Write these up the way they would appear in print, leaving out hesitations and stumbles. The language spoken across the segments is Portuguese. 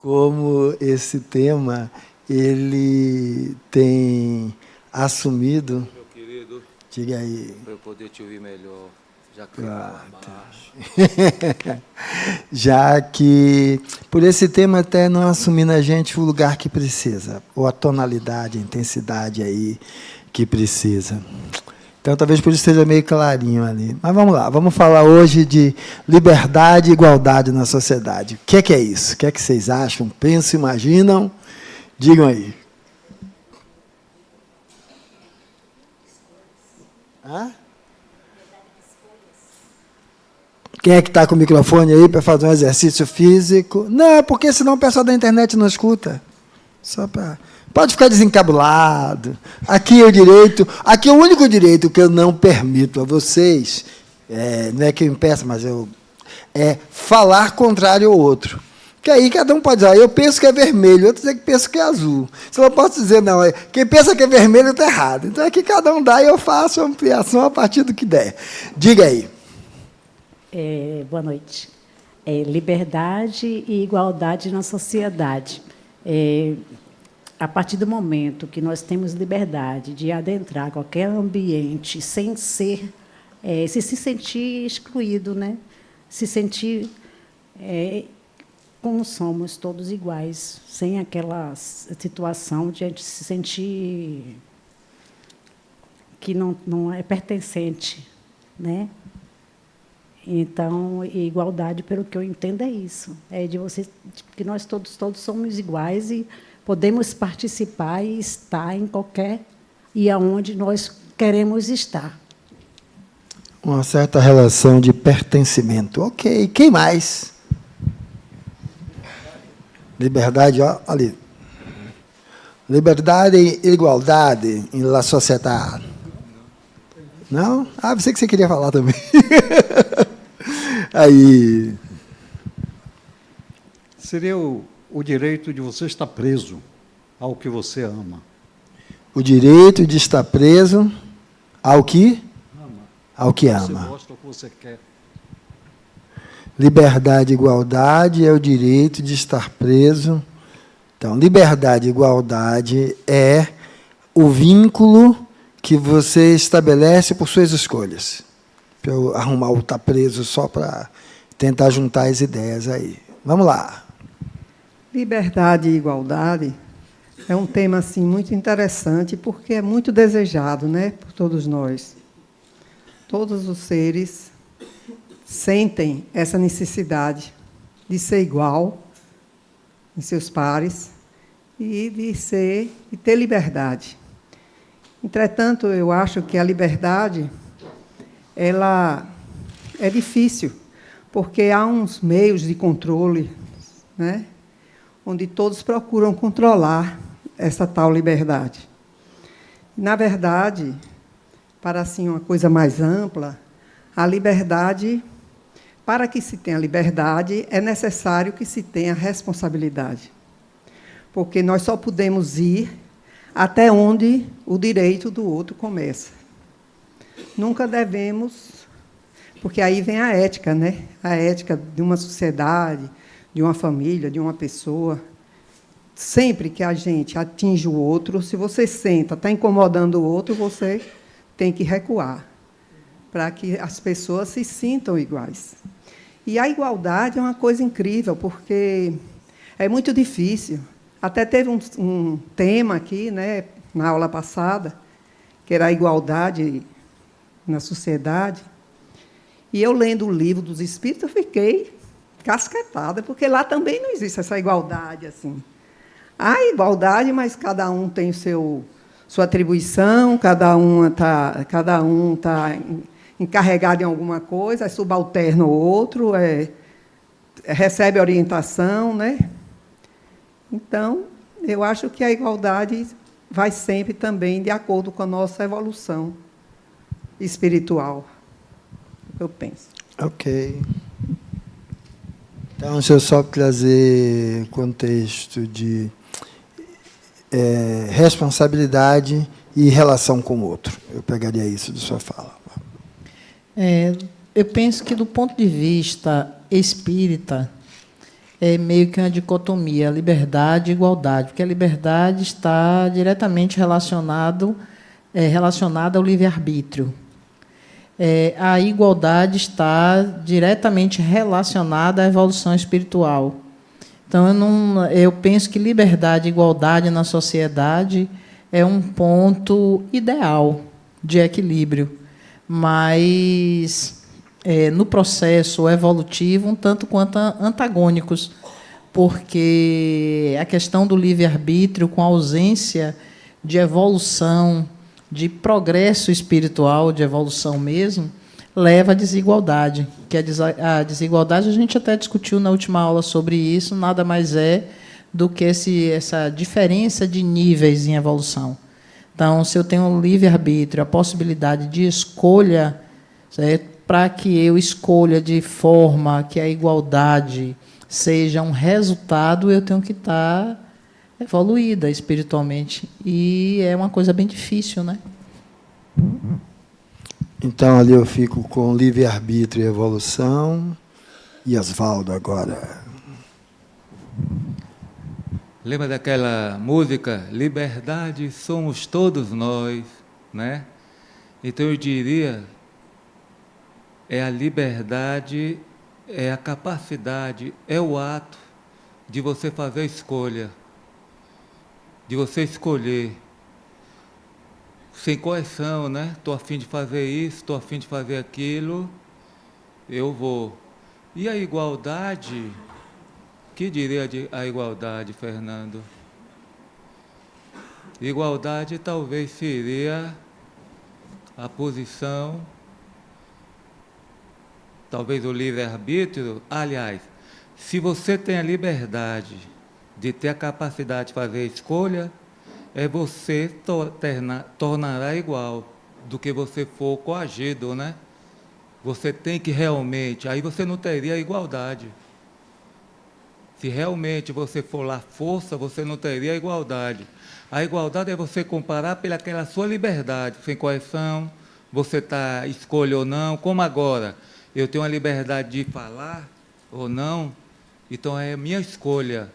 como esse tema ele tem assumido. Meu querido, diga aí. para eu poder te ouvir melhor, já que já que por esse tema até não assumir na gente o lugar que precisa, ou a tonalidade, a intensidade aí que precisa. Então, talvez por isso esteja meio clarinho ali. Mas vamos lá, vamos falar hoje de liberdade e igualdade na sociedade. O que é isso? O que é que vocês acham? Pensam, imaginam? Digam aí. Hã? Quem é que está com o microfone aí para fazer um exercício físico? Não, porque senão o pessoal da internet não escuta. Só para... Pode ficar desencabulado. Aqui é o direito, aqui é o único direito que eu não permito a vocês, não é que eu impeço, mas é falar contrário ao outro. Porque aí cada um pode dizer, eu penso que é vermelho, outro dizer que penso que é azul. Se eu não posso dizer, não, quem pensa que é vermelho está errado. Então aqui cada um dá e eu faço a ampliação a partir do que der. Diga aí. Boa noite. Liberdade e igualdade na sociedade. A partir do momento que nós temos liberdade de adentrar qualquer ambiente sem ser, se sentir excluído, né? Se sentir como somos todos iguais, sem aquela situação de a gente se sentir que não é pertencente, né? Então, igualdade, pelo que eu entendo, é isso. É de você, que nós todos somos iguais e podemos participar e estar em qualquer e aonde nós queremos estar. Uma certa relação de pertencimento. Ok, quem mais? Liberdade, ó, ali. Liberdade e igualdade em la sociedade. Não? Ah, você que você queria falar também. Aí. Seria o direito de você estar preso ao que você ama. O direito de estar preso ao que? Ao que ama. Você gosta, ao que você quer. Liberdade e igualdade é o direito de estar preso. Então, liberdade e igualdade é o vínculo que você estabelece por suas escolhas. Para eu arrumar o estar preso só para tentar juntar as ideias aí. Vamos lá. Liberdade e igualdade é um tema assim muito interessante porque é muito desejado, né, por todos nós. Todos os seres sentem essa necessidade de ser igual em seus pares e de ter liberdade. Entretanto, eu acho que a liberdade ela é difícil, porque há uns meios de controle, né, onde todos procuram controlar essa tal liberdade. Na verdade, para assim uma coisa mais ampla, a liberdade, para que se tenha liberdade, é necessário que se tenha responsabilidade. Porque nós só podemos ir até onde o direito do outro começa. Nunca devemos, porque aí vem a ética, né? A ética de uma sociedade, de uma família, de uma pessoa. Sempre que a gente atinge o outro, se você senta, está incomodando o outro, você tem que recuar, para que as pessoas se sintam iguais. E a igualdade é uma coisa incrível, porque é muito difícil. Até teve um tema aqui, né, na aula passada, que era a igualdade na sociedade. E eu, lendo o livro dos Espíritos, eu fiquei casquetada, porque lá também não existe essa igualdade assim. Há igualdade, mas cada um tem sua atribuição, cada um tá encarregado em alguma coisa, é subalterno ao outro, recebe orientação, né? Então, eu acho que a igualdade vai sempre também de acordo com a nossa evolução espiritual. Eu penso. Ok. Então, deixa eu só trazer contexto de responsabilidade e relação com o outro. Eu pegaria isso de sua fala. Eu penso que, do ponto de vista espírita, é meio que uma dicotomia, liberdade e igualdade, porque a liberdade está diretamente relacionada ao livre-arbítrio. A igualdade está diretamente relacionada à evolução espiritual. Então, eu penso que liberdade e igualdade na sociedade é um ponto ideal de equilíbrio, mas no processo evolutivo um tanto quanto antagônicos, porque a questão do livre-arbítrio, com a ausência de evolução, de progresso espiritual, de evolução mesmo, leva à desigualdade. Que a desigualdade, a gente até discutiu na última aula sobre isso, nada mais é do que essa diferença de níveis em evolução. Então, se eu tenho um livre-arbítrio, a possibilidade de escolha, para que eu escolha de forma que a igualdade seja um resultado, eu tenho que estar evoluída espiritualmente. E é uma coisa bem difícil, né? Então, ali eu fico com livre-arbítrio e evolução. E Oswaldo agora. Lembra daquela música, Liberdade somos todos nós, né? Então eu diria, a liberdade, é a capacidade, é o ato de você fazer a escolha, de você escolher, sem coerção, né? Estou a fim de fazer isso, estou a fim de fazer aquilo, eu vou. E a igualdade, que diria a igualdade, Fernando? Igualdade talvez seria a posição, talvez o livre-arbítrio. Aliás, se você tem a liberdade de ter a capacidade de fazer a escolha, você tornará igual do que você for coagido, né? Você tem que realmente, aí você não teria a igualdade. Se realmente você for lá força, você não teria a igualdade. A igualdade é você comparar pelaquela sua liberdade, sem coerção, você está escolha ou não, como agora. Eu tenho a liberdade de falar ou não, então é minha escolha.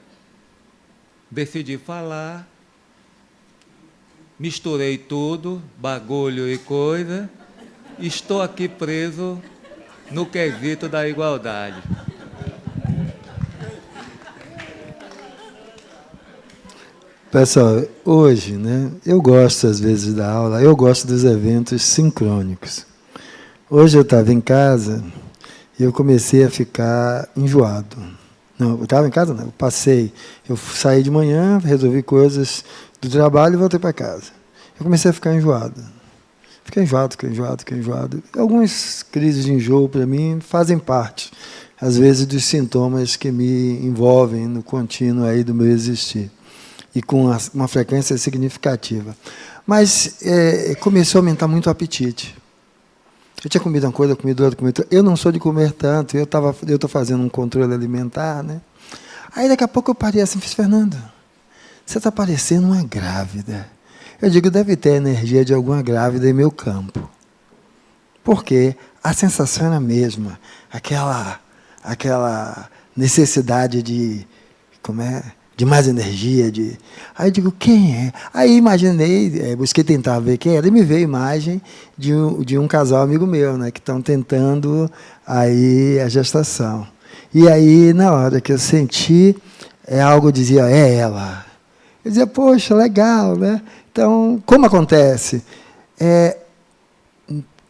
Decidi falar, misturei tudo, bagulho e coisa, estou aqui preso no quesito da igualdade. Pessoal, hoje, né, eu gosto às vezes da aula, eu gosto dos eventos sincrônicos. Hoje eu estava em casa e eu comecei a ficar enjoado. Não, eu estava em casa não, eu saí de manhã, resolvi coisas do trabalho e voltei para casa. Eu comecei a ficar enjoado. Fiquei enjoado. Algumas crises de enjoo, para mim, fazem parte, às vezes, dos sintomas que me envolvem no contínuo aí do meu existir. E com uma frequência significativa. Mas começou a aumentar muito o apetite. Eu tinha comido uma coisa, comido outra. Eu não sou de comer tanto, eu estou fazendo um controle alimentar, né? Aí daqui a pouco eu parei assim, fiz, Fernando, você está parecendo uma grávida. Eu digo, deve ter a energia de alguma grávida em meu campo. Porque a sensação era a mesma, aquela necessidade de de mais energia. Aí eu digo, quem é? Aí imaginei, busquei tentar ver quem era, e me veio a imagem de um casal amigo meu, né, que estão tentando aí a gestação. E aí, na hora que eu senti, algo dizia, é ela. Eu dizia, poxa, legal, né? Então, como acontece?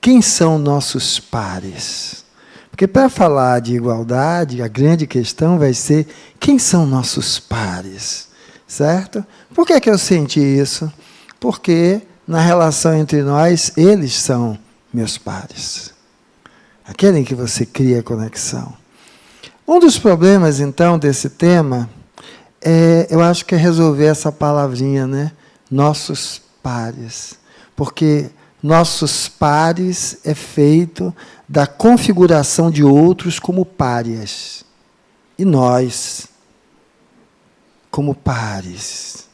Quem são nossos pares? Porque para falar de igualdade, a grande questão vai ser quem são nossos pares, certo? Por que eu senti isso? Porque na relação entre nós, eles são meus pares. Aquele em que você cria conexão. Um dos problemas, então, desse tema, eu acho que é resolver essa palavrinha, né? Nossos pares. Porque nossos pares é feito da configuração de outros como párias. E nós, como pares.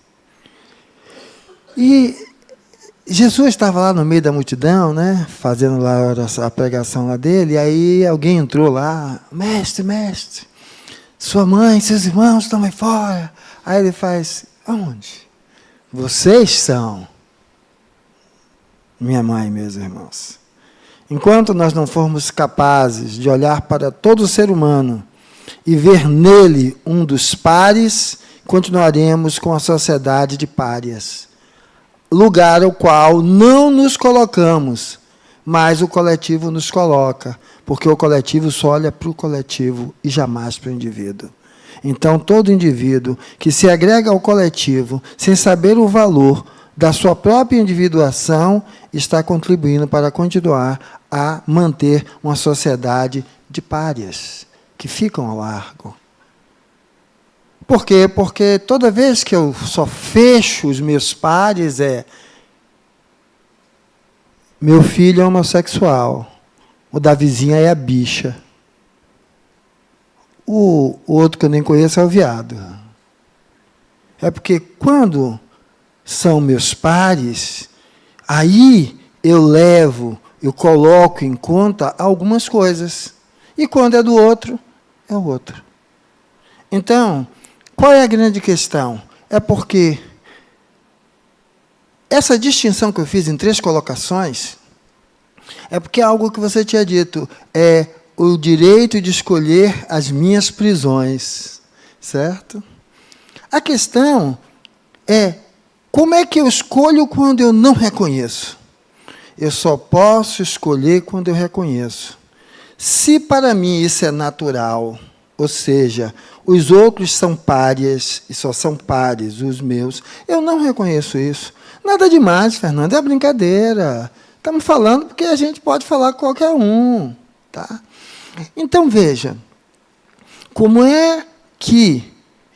E Jesus estava lá no meio da multidão, né, fazendo lá a pregação lá dele, e aí alguém entrou lá, mestre, Sua mãe, seus irmãos estão aí fora. Aí ele faz, aonde? Vocês são minha mãe e meus irmãos. Enquanto nós não formos capazes de olhar para todo ser humano e ver nele um dos pares, continuaremos com a sociedade de párias. Lugar ao qual não nos colocamos, mas o coletivo nos coloca, porque o coletivo só olha para o coletivo e jamais para o indivíduo. Então, todo indivíduo que se agrega ao coletivo, sem saber o valor da sua própria individuação, está contribuindo para continuar a manter uma sociedade de párias, que ficam ao largo. Por quê? Porque toda vez que eu só fecho os meus pares, meu filho é homossexual, o da vizinha é a bicha, o outro que eu nem conheço é o viado. É porque quando são meus pares, aí eu coloco em conta algumas coisas. E quando é do outro, é o outro. Então, qual é a grande questão? É porque essa distinção que eu fiz em 3 colocações é porque é algo que você tinha dito, é o direito de escolher as minhas prisões, certo? A questão é, como é que eu escolho quando eu não reconheço? Eu só posso escolher quando eu reconheço. Se para mim isso é natural, ou seja, os outros são párias, e só são pares os meus, eu não reconheço isso. Nada demais, Fernando, é brincadeira. Estamos falando porque a gente pode falar com qualquer um. Tá? Então, veja, como é que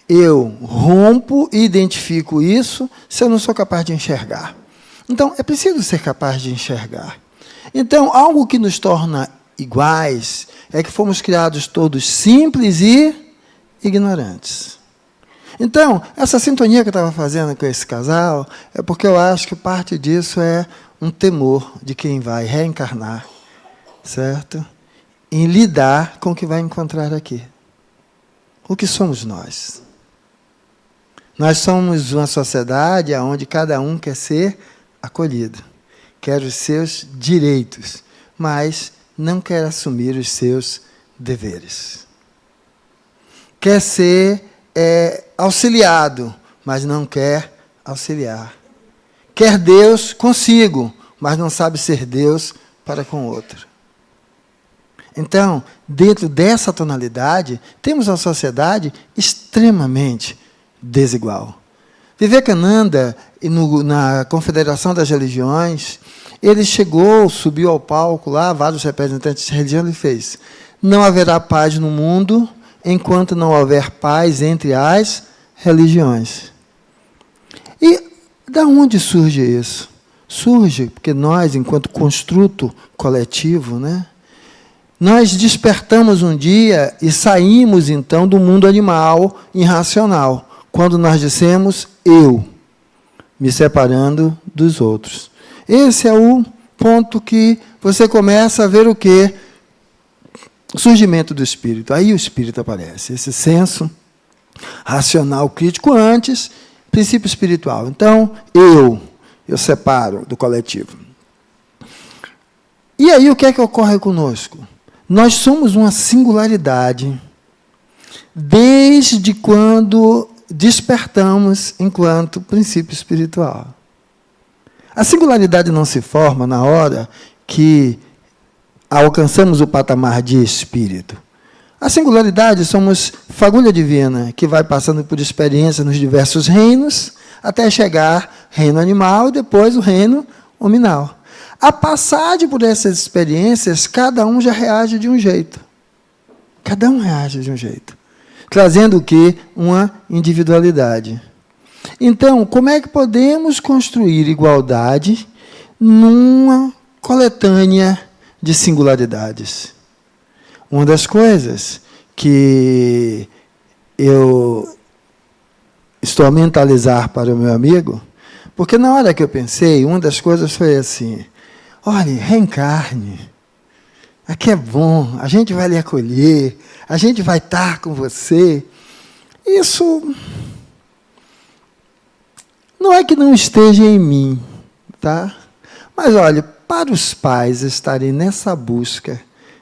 eu rompo e identifico isso se eu não sou capaz de enxergar? Então, é preciso ser capaz de enxergar. Então, algo que nos torna iguais é que fomos criados todos simples e ignorantes. Então, essa sintonia que eu estava fazendo com esse casal é porque eu acho que parte disso é um temor de quem vai reencarnar, certo? Em lidar com o que vai encontrar aqui. O que somos nós? Nós somos uma sociedade onde cada um quer ser acolhido, quer os seus direitos, mas não quer assumir os seus deveres. Quer ser auxiliado, mas não quer auxiliar. Quer Deus consigo, mas não sabe ser Deus para com o outro. Então, dentro dessa tonalidade, temos uma sociedade extremamente desigual. Vivekananda, na Confederação das Religiões, ele subiu ao palco lá, vários representantes de religião, ele fez: não haverá paz no mundo enquanto não houver paz entre as religiões. E da onde surge isso? Surge porque nós, enquanto construto coletivo, nós despertamos um dia e saímos, então, do mundo animal irracional, quando nós dissemos, eu, me separando dos outros. Esse é o ponto que você começa a ver o quê? O surgimento do espírito. Aí o espírito aparece, esse senso racional crítico antes, princípio espiritual. Então, eu separo do coletivo. E aí o que é que ocorre conosco? Nós somos uma singularidade desde quando despertamos enquanto princípio espiritual. A singularidade não se forma na hora que alcançamos o patamar de espírito. A singularidade somos fagulha divina, que vai passando por experiência nos diversos reinos, até chegar reino animal e depois o reino hominal. A passagem por essas experiências, cada um já reage de um jeito. Cada um reage de um jeito. Trazendo o quê? Uma individualidade. Então, como é que podemos construir igualdade numa coletânea de singularidades? Uma das coisas que eu estou a mentalizar para o meu amigo, porque na hora que eu pensei, uma das coisas foi assim: olhe, reencarne. aqui é bom, a gente vai lhe acolher, a gente vai estar com você. Isso não é que não esteja em mim, tá? Mas, olha, para os pais estarem nessa busca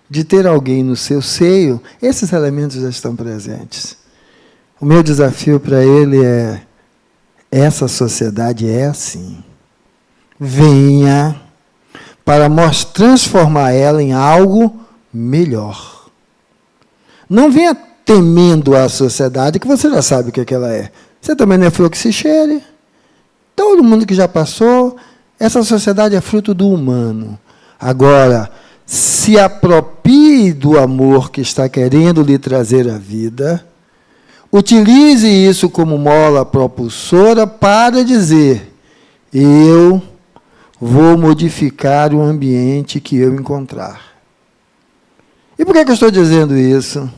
de ter alguém no seu seio, esses elementos já estão presentes. O meu desafio para ele é: essa sociedade é assim. Venha para transformar ela em algo melhor. Não venha temendo a sociedade, que você já sabe o que ela é. Você também não é flor que se cheire. Todo mundo que já passou, essa sociedade é fruto do humano. Agora, se aproprie do amor que está querendo lhe trazer a vida, utilize isso como mola propulsora para dizer: eu vou modificar o ambiente que eu encontrar. E por que eu estou dizendo isso?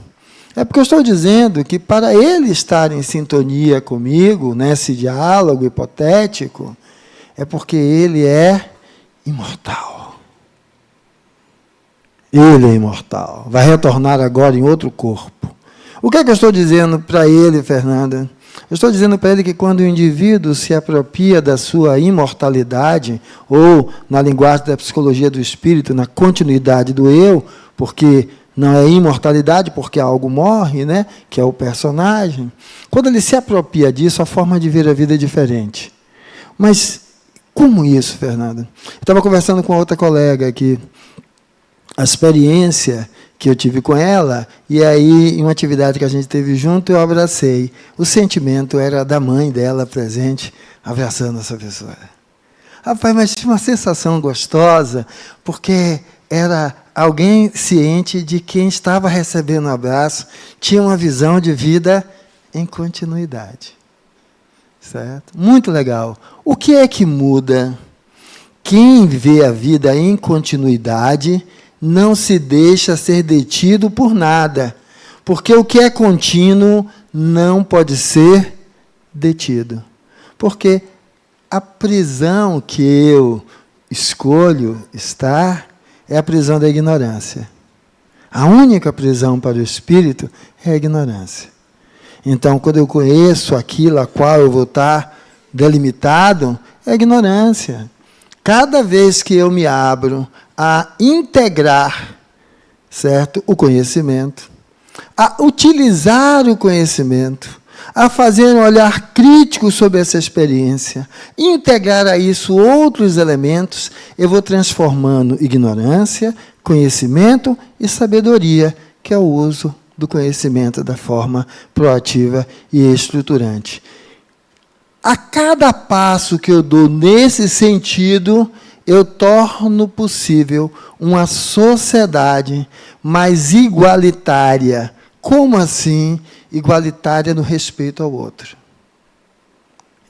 É porque eu estou dizendo que, para ele estar em sintonia comigo, nesse diálogo hipotético, é porque ele é imortal. Ele é imortal. Vai retornar agora em outro corpo. O que é que eu estou dizendo para ele, Fernanda? Eu estou dizendo para ele que, quando o indivíduo se apropria da sua imortalidade, ou, na linguagem da psicologia do espírito, na continuidade do eu, porque não é imortalidade, porque algo morre, né? Que é o personagem. Quando ele se apropria disso, a forma de ver a vida é diferente. Mas como isso, Fernanda? Eu estava conversando com outra colega aqui. A experiência que eu tive com ela, e aí, em uma atividade que a gente teve junto, eu abracei. O sentimento era da mãe dela presente, abraçando essa pessoa. Rapaz, mas tinha uma sensação gostosa, porque era alguém ciente de quem estava recebendo o abraço, tinha uma visão de vida em continuidade. Certo? Muito legal. O que é que muda? Quem vê a vida em continuidade não se deixa ser detido por nada, porque o que é contínuo não pode ser detido. Porque a prisão que eu escolho estar é a prisão da ignorância. A única prisão para o espírito é a ignorância. Então, quando eu conheço aquilo a qual eu vou estar delimitado, é a ignorância. Cada vez que eu me abro a integrar, certo, o conhecimento, a utilizar o conhecimento, a fazer um olhar crítico sobre essa experiência, integrar a isso outros elementos, eu vou transformando ignorância, conhecimento e sabedoria, que é o uso do conhecimento da forma proativa e estruturante. A cada passo que eu dou nesse sentido, eu torno possível uma sociedade mais igualitária. Como assim igualitária no respeito ao outro?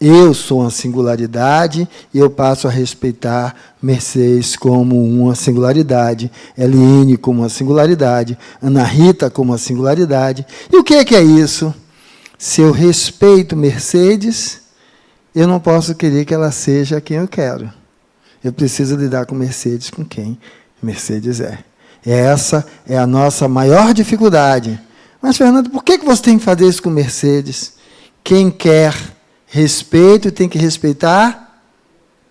Eu sou uma singularidade e eu passo a respeitar Mercedes como uma singularidade, Eliane como uma singularidade, Ana Rita como uma singularidade. E o que é isso? Se eu respeito Mercedes, eu não posso querer que ela seja quem eu quero. Eu preciso lidar com Mercedes com quem Mercedes é. Essa é a nossa maior dificuldade. Mas, Fernando, por que você tem que fazer isso com Mercedes? Quem quer respeito tem que respeitar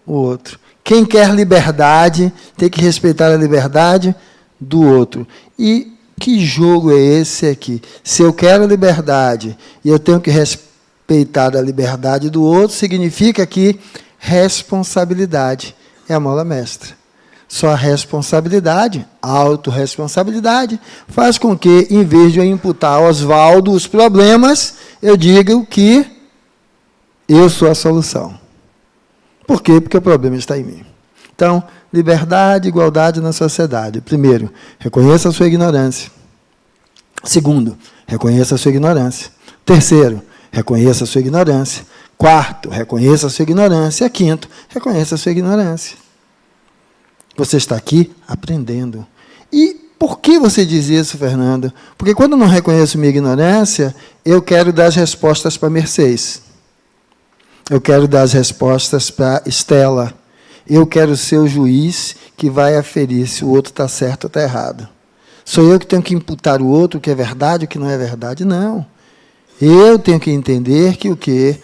o outro. Quem quer liberdade tem que respeitar a liberdade do outro. E que jogo é esse aqui? Se eu quero liberdade e eu tenho que respeitar a liberdade do outro, significa que responsabilidade é a mola mestra. Só a responsabilidade, a autorresponsabilidade, faz com que, em vez de eu imputar ao Oswaldo os problemas, eu diga que eu sou a solução. Por quê? Porque o problema está em mim. Então, liberdade e igualdade na sociedade. Primeiro, reconheça a sua ignorância. Segundo, reconheça a sua ignorância. Terceiro, reconheça a sua ignorância. Quarto, reconheça a sua ignorância. Quinto, reconheça a sua ignorância. Você está aqui aprendendo. E por que você diz isso, Fernando? Porque quando eu não reconheço minha ignorância, eu quero dar as respostas para Mercedes. Eu quero dar as respostas para Estela. Eu quero ser o juiz que vai aferir se o outro está certo ou está errado. Sou eu que tenho que imputar o outro o que é verdade, o que não é verdade? Não. Eu tenho que entender que o quê?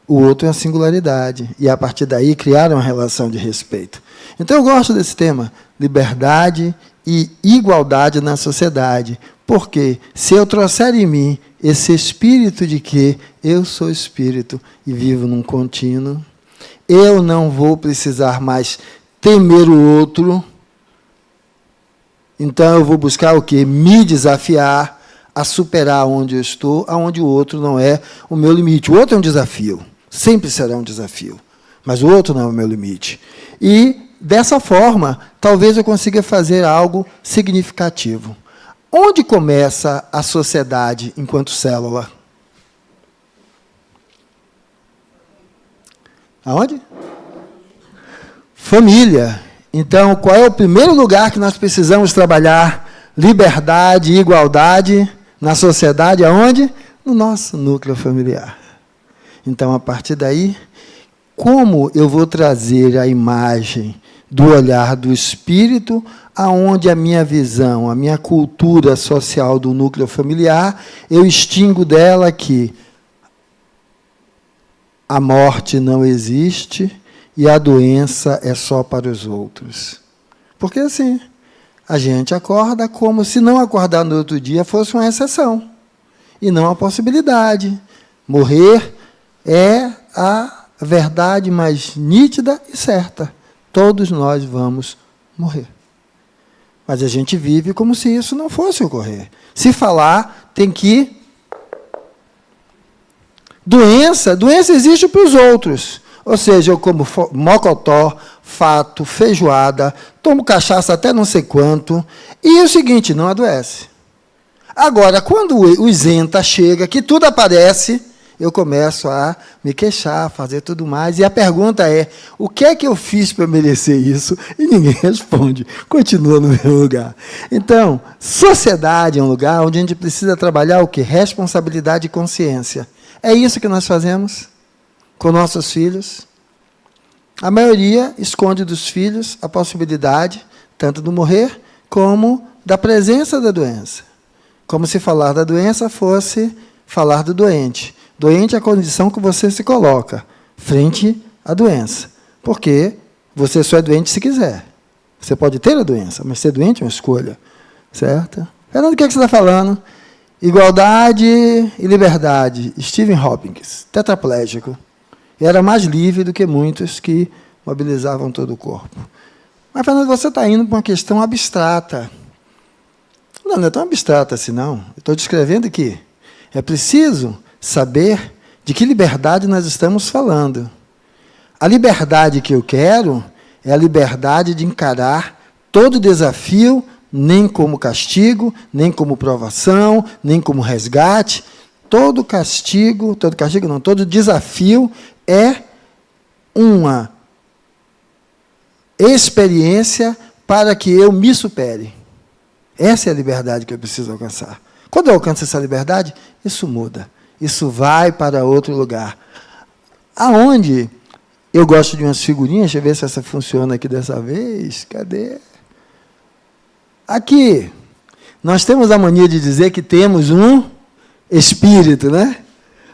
O outro é a singularidade. E, a partir daí, criar uma relação de respeito. Então, eu gosto desse tema, liberdade e igualdade na sociedade. Porque, se eu trouxer em mim esse espírito de que eu sou espírito e vivo num contínuo, eu não vou precisar mais temer o outro. Então, eu vou buscar o quê? Me desafiar a superar onde eu estou, aonde o outro não é o meu limite. O outro é um desafio. Sempre será um desafio. Mas o outro não é o meu limite. E, dessa forma, talvez eu consiga fazer algo significativo. Onde começa a sociedade enquanto célula? Aonde? Família. Então, qual é o primeiro lugar que nós precisamos trabalhar liberdade e igualdade na sociedade? Aonde? No nosso núcleo familiar. Então, a partir daí, como eu vou trazer a imagem do olhar do espírito, aonde a minha visão, a minha cultura social do núcleo familiar, eu extingo dela que a morte não existe e a doença é só para os outros. Porque assim, a gente acorda como se não acordar no outro dia fosse uma exceção, e não a possibilidade. Morrer é a verdade mais nítida e certa. Todos nós vamos morrer. Mas a gente vive como se isso não fosse ocorrer. Se falar, tem que... Doença existe para os outros. Ou seja, eu como mocotó, fato, feijoada, tomo cachaça até não sei quanto, e o seguinte, não adoece. Agora, quando o isenta chega, que tudo aparece, eu começo a me queixar, fazer tudo mais, e a pergunta é, o que é que eu fiz para merecer isso? E ninguém responde, continua no mesmo lugar. Então, sociedade é um lugar onde a gente precisa trabalhar o quê? Responsabilidade e consciência. É isso que nós fazemos com nossos filhos. A maioria esconde dos filhos a possibilidade, tanto do morrer, como da presença da doença. Como se falar da doença fosse falar do doente. Doente é a condição que você se coloca frente à doença. Porque você só é doente se quiser. Você pode ter a doença, mas ser doente é uma escolha. Certo? Fernando, o que é que você está falando? Igualdade e liberdade. Stephen Hawking, tetraplégico. Era mais livre do que muitos que mobilizavam todo o corpo. Mas, Fernando, você está indo para uma questão abstrata. Não é tão abstrata assim, não. Eu estou descrevendo aqui. É preciso saber de que liberdade nós estamos falando. A liberdade que eu quero é a liberdade de encarar todo desafio, nem como castigo, nem como provação, nem como resgate. Todo desafio é uma experiência para que eu me supere. Essa é a liberdade que eu preciso alcançar. Quando eu alcanço essa liberdade, isso muda. Isso vai para outro lugar. Aonde eu gosto de umas figurinhas, deixa eu ver se essa funciona aqui dessa vez. Cadê? Aqui. Nós temos a mania de dizer que temos um espírito, né?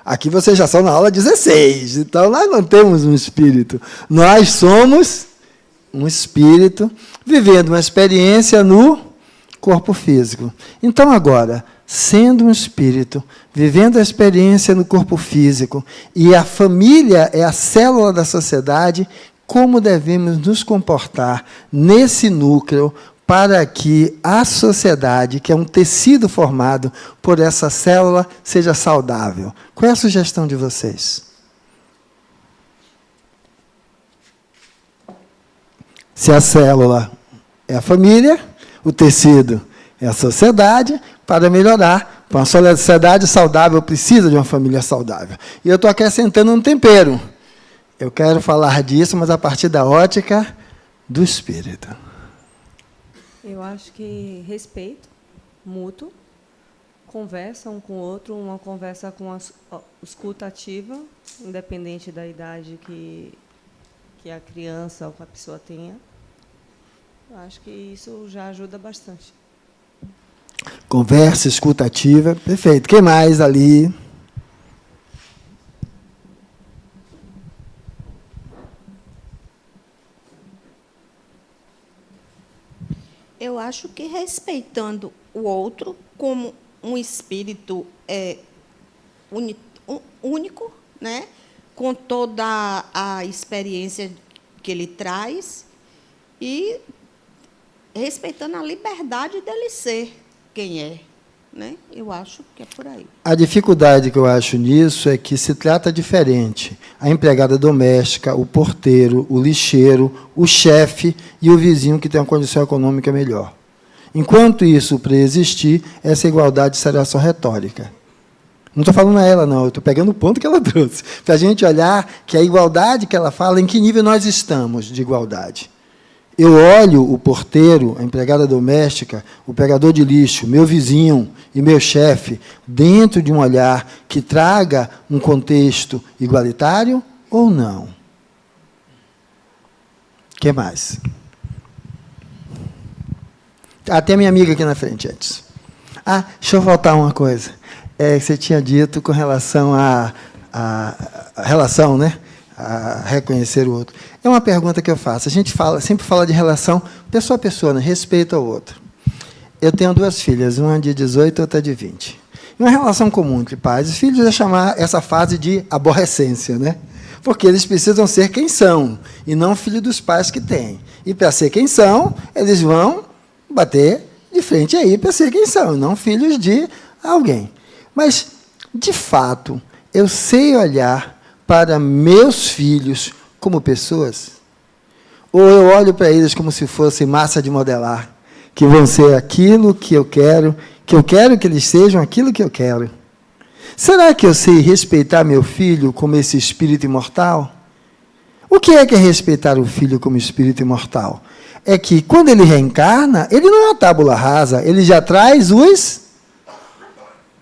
Aqui vocês já são na aula 16, então nós não temos um espírito. Nós somos um espírito vivendo uma experiência no corpo físico. Então, agora, sendo um espírito, vivendo a experiência no corpo físico, e a família é a célula da sociedade, como devemos nos comportar nesse núcleo para que a sociedade, que é um tecido formado por essa célula, seja saudável? Qual é a sugestão de vocês? Se a célula é a família, o tecido é a sociedade, para melhorar, para uma sociedade saudável, precisa de uma família saudável. E eu estou acrescentando um tempero. Eu quero falar disso, mas a partir da ótica do espírito. Eu acho que respeito mútuo, conversa um com o outro, uma conversa com a escuta ativa, independente da idade que a criança ou que a pessoa tenha. Eu acho que isso já ajuda bastante. Conversa, escuta ativa. Perfeito. Quem mais ali? Eu acho que respeitando o outro como um espírito único, né? Com toda a experiência que ele traz e respeitando a liberdade dele ser quem é. Né? Eu acho que é por aí. A dificuldade que eu acho nisso é que se trata diferente. A empregada doméstica, o porteiro, o lixeiro, o chefe e o vizinho que tem uma condição econômica melhor. Enquanto isso preexistir, essa igualdade será só retórica. Não estou falando a ela, não. Eu estou pegando o ponto que ela trouxe. Para a gente olhar que a igualdade que ela fala, em que nível nós estamos de igualdade. Eu olho o porteiro, a empregada doméstica, o pegador de lixo, meu vizinho e meu chefe, dentro de um olhar que traga um contexto igualitário ou não? O que mais? Tem a minha amiga aqui na frente antes. Deixa eu voltar uma coisa. Você tinha dito com relação à relação, né? A reconhecer o outro. É uma pergunta que eu faço. A gente sempre fala de relação pessoa a pessoa, né? Respeito ao outro. Eu tenho 2 filhas, uma de 18 e outra de 20. Uma relação comum entre pais e filhos é chamar essa fase de aborrecência, né? Porque eles precisam ser quem são, e não filho dos pais que têm. E, para ser quem são, eles vão bater de frente aí para ser quem são, e não filhos de alguém. Mas, de fato, eu sei olhar para meus filhos como pessoas? Ou eu olho para eles como se fossem massa de modelar, que vão ser aquilo que eu quero que eles sejam aquilo que eu quero? Será que eu sei respeitar meu filho como esse espírito imortal? O que é respeitar o filho como espírito imortal? É que, quando ele reencarna, ele não é uma tábula rasa, ele já traz os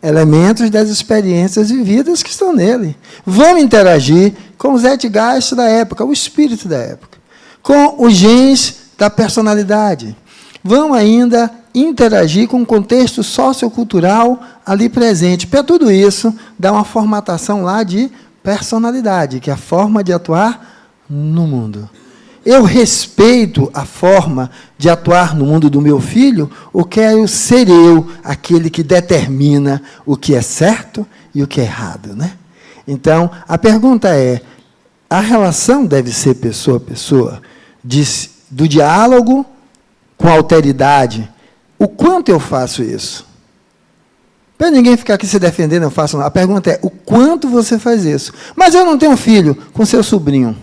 elementos das experiências vividas que estão nele. Vão interagir com o Zeitgeist da época, o espírito da época, com os genes da personalidade. Vão ainda interagir com o contexto sociocultural ali presente. Para tudo isso, dá uma formatação lá de personalidade, que é a forma de atuar no mundo. Eu respeito a forma de atuar no mundo do meu filho, ou quero ser eu aquele que determina o que é certo e o que é errado, né? Então, a pergunta é, a relação deve ser pessoa a pessoa, do diálogo com alteridade. O quanto eu faço isso? Para ninguém ficar aqui se defendendo, eu faço não. A pergunta é, o quanto você faz isso? Mas eu não tenho filho com seu sobrinho.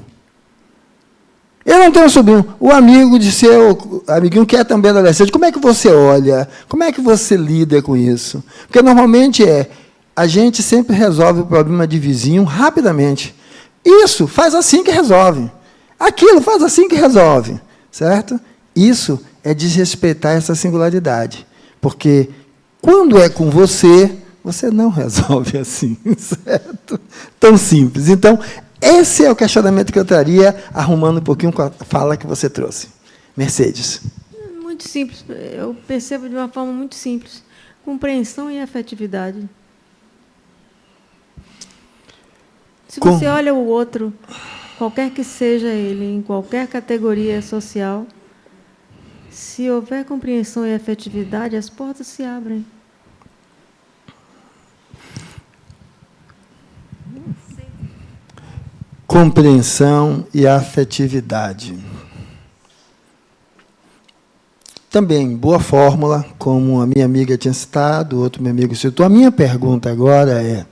Eu não tenho um sobrinho, o amigo de seu amiguinho que é também adolescente. Como é que você olha? Como é que você lida com isso? Porque normalmente a gente sempre resolve o problema de vizinho rapidamente. Isso, faz assim que resolve. Aquilo, faz assim que resolve. Certo? Isso é desrespeitar essa singularidade. Porque quando é com você, você não resolve assim. Certo? Tão simples. Então, esse é o questionamento que eu traria, arrumando um pouquinho com a fala que você trouxe. Mercedes. Muito simples. Eu percebo de uma forma muito simples. Compreensão e afetividade. Se você olha o outro, qualquer que seja ele, em qualquer categoria social, se houver compreensão e afetividade, as portas se abrem. Compreensão e afetividade. Também, boa fórmula, como a minha amiga tinha citado, outro meu amigo citou. A minha pergunta agora é,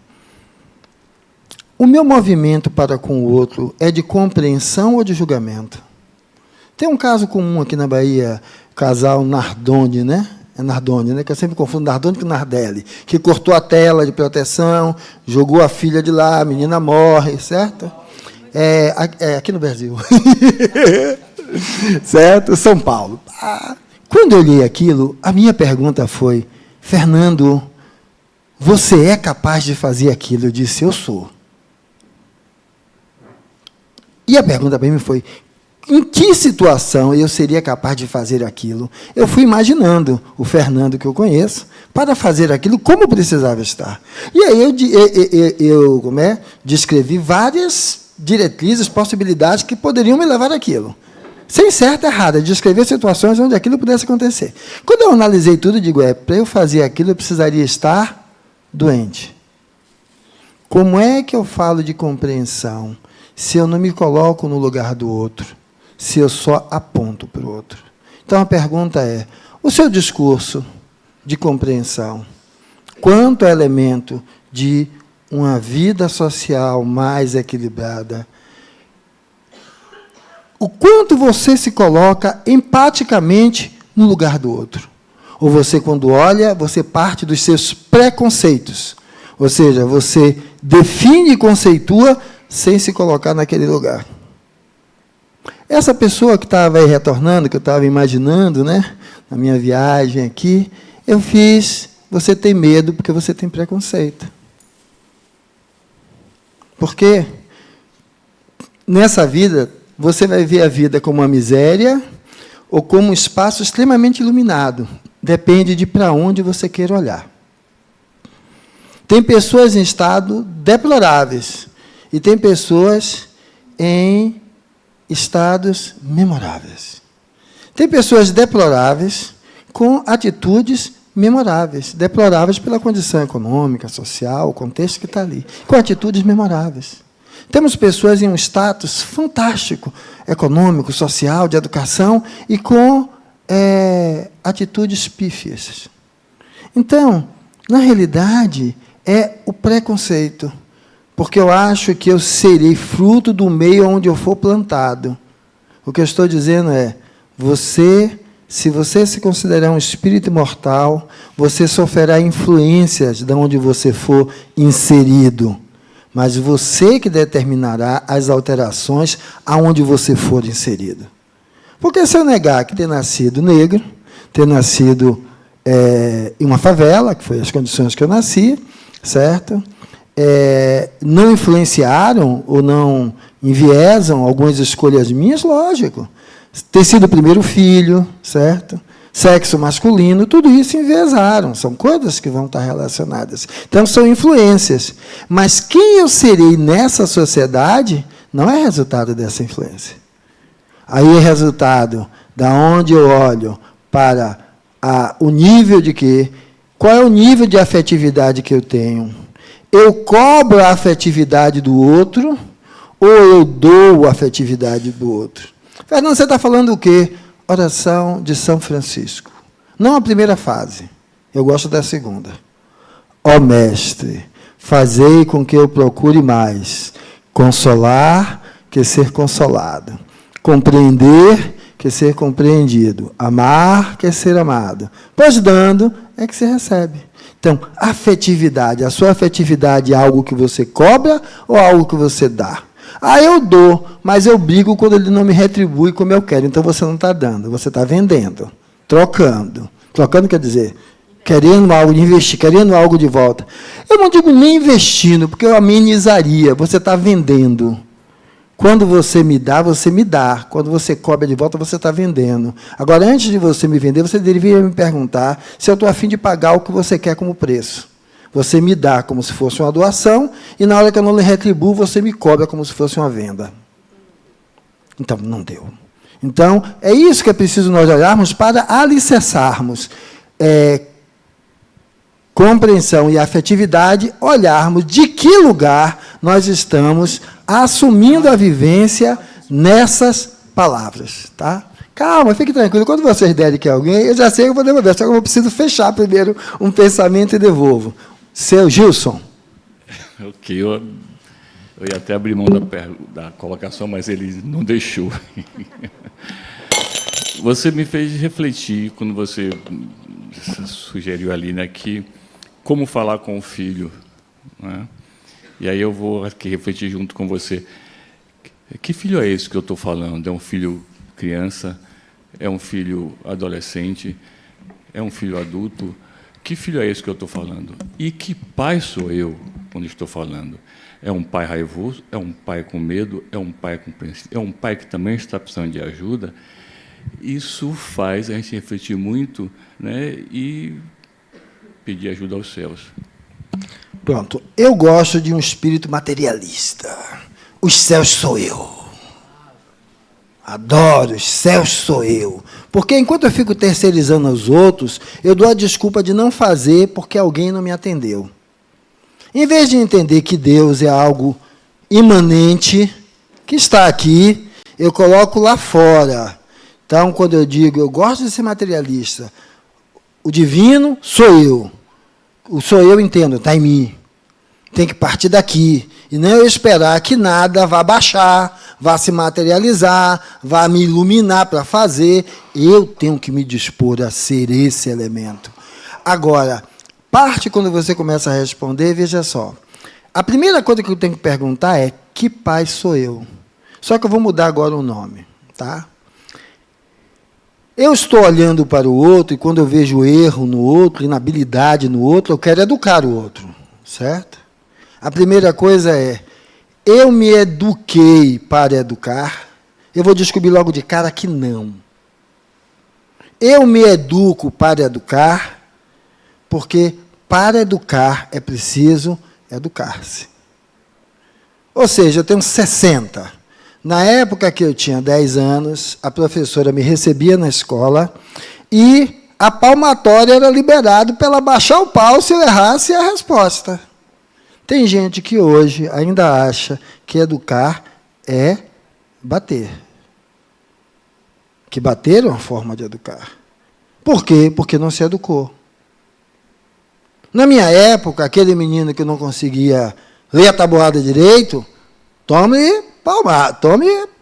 o meu movimento para com o outro é de compreensão ou de julgamento? Tem um caso comum aqui na Bahia, o casal Nardoni, né? É Nardoni, né? Que eu sempre confundo Nardoni com Nardelli, que cortou a tela de proteção, jogou a filha de lá, a menina morre, certo? Aqui no Brasil. Certo? São Paulo. Quando eu li aquilo, a minha pergunta foi, Fernando, você é capaz de fazer aquilo? Eu disse, eu sou. E a pergunta para mim foi, em que situação eu seria capaz de fazer aquilo. Eu fui imaginando o Fernando que eu conheço para fazer aquilo como precisava estar. E aí eu descrevi várias diretrizes, possibilidades que poderiam me levar àquilo. Sem certo e errado, descrever situações onde aquilo pudesse acontecer. Quando eu analisei tudo, eu digo, para eu fazer aquilo, eu precisaria estar doente. Como é que eu falo de compreensão se eu não me coloco no lugar do outro, se eu só aponto para o outro? Então, a pergunta é, o seu discurso de compreensão, quanto é elemento de uma vida social mais equilibrada, o quanto você se coloca empaticamente no lugar do outro? Ou você, quando olha, você parte dos seus preconceitos, ou seja, você define e conceitua sem se colocar naquele lugar. Essa pessoa que estava aí retornando, que eu estava imaginando, né, na minha viagem aqui, eu fiz, você tem medo porque você tem preconceito. Porque nessa vida, você vai ver a vida como uma miséria ou como um espaço extremamente iluminado. Depende de para onde você queira olhar. Tem pessoas em estado deploráveis e tem pessoas em estados memoráveis. Tem pessoas deploráveis com atitudes memoráveis, deploráveis pela condição econômica, social, o contexto que está ali, com atitudes memoráveis. Temos pessoas em um status fantástico, econômico, social, de educação, e com atitudes pífias. Então, na realidade, é o preconceito, porque eu acho que eu serei fruto do meio onde eu for plantado. O que eu estou dizendo é, se você se considerar um espírito imortal, você sofrerá influências de onde você for inserido. Mas você que determinará as alterações aonde você for inserido. Porque se eu negar que ter nascido negro, ter nascido em uma favela, que foi as condições que eu nasci, certo? Não influenciaram ou não enviesam algumas escolhas minhas, lógico. Ter sido o primeiro filho, certo? Sexo masculino, tudo isso enviesaram, são coisas que vão estar relacionadas. Então, são influências. Mas quem eu serei nessa sociedade não é resultado dessa influência. Aí é resultado da onde eu olho para o nível de quê? Qual é o nível de afetividade que eu tenho? Eu cobro a afetividade do outro ou eu dou a afetividade do outro? Fernando, você está falando o quê? Oração de São Francisco. Não a primeira fase. Eu gosto da segunda. Ó Mestre, fazei com que eu procure mais consolar que ser consolado, compreender que ser compreendido, amar que ser amado, pois dando é que se recebe. Então, afetividade, a sua afetividade é algo que você cobra ou algo que você dá? Eu dou, mas eu brigo quando ele não me retribui como eu quero. Então, você não está dando, você está vendendo, trocando. Trocando quer dizer, querendo algo de investir, querendo algo de volta. Eu não digo nem investindo, porque eu amenizaria. Você está vendendo. Quando você me dá, você me dá. Quando você cobra de volta, você está vendendo. Agora, antes de você me vender, você deveria me perguntar se eu estou a fim de pagar o que você quer como preço. Você me dá como se fosse uma doação, e na hora que eu não lhe retribuo, você me cobra como se fosse uma venda. Então, não deu. Então, é isso que é preciso nós olharmos para alicerçarmos compreensão e afetividade, olharmos de que lugar nós estamos assumindo a vivência nessas palavras. Tá? Calma, fique tranquilo. Quando vocês derem que alguém, eu já sei que eu vou devolver, só que eu preciso fechar primeiro um pensamento e devolvo. Seu Gilson. Ok, eu ia até abrir mão da colocação, mas ele não deixou. Você me fez refletir quando você sugeriu ali, né, que como falar com o filho, né? E aí eu vou aqui refletir junto com você. Que filho é esse que eu estou falando? É um filho criança? É um filho adolescente? É um filho adulto? Que filho é esse que eu estou falando? E que pai sou eu quando estou falando. É um pai raivoso, é um pai com medo, é um pai compreensivo, é um pai que também está precisando de ajuda. Isso faz a gente refletir muito, né, e pedir ajuda aos céus. Pronto. Eu gosto de um espírito materialista. Os céus sou eu. Adoro, os céus sou eu. Porque enquanto eu fico terceirizando aos outros, eu dou a desculpa de não fazer porque alguém não me atendeu. Em vez de entender que Deus é algo imanente, que está aqui, eu coloco lá fora. Então, quando eu digo, eu gosto de ser materialista, o divino sou eu. O sou eu, entendo, está em mim. Tem que partir daqui. E não eu esperar que nada vá baixar, vá se materializar, vá me iluminar para fazer. Eu tenho que me dispor a ser esse elemento. Agora, parte quando você começa a responder, veja só. A primeira coisa que eu tenho que perguntar é, que pai sou eu? Só que eu vou mudar agora o nome, tá? Eu estou olhando para o outro e quando eu vejo erro no outro, inabilidade no outro, eu quero educar o outro, certo? A primeira coisa é, eu me eduquei para educar, eu vou descobrir logo de cara que não. Eu me educo para educar, porque para educar é preciso educar-se. Ou seja, eu tenho 60. Na época que eu tinha 10 anos, a professora me recebia na escola e a palmatória era liberada para ela baixar o pau se eu errasse a resposta. Tem gente que hoje ainda acha que educar é bater. Que bater é uma forma de educar. Por quê? Porque não se educou. Na minha época, aquele menino que não conseguia ler a tabuada direito, tome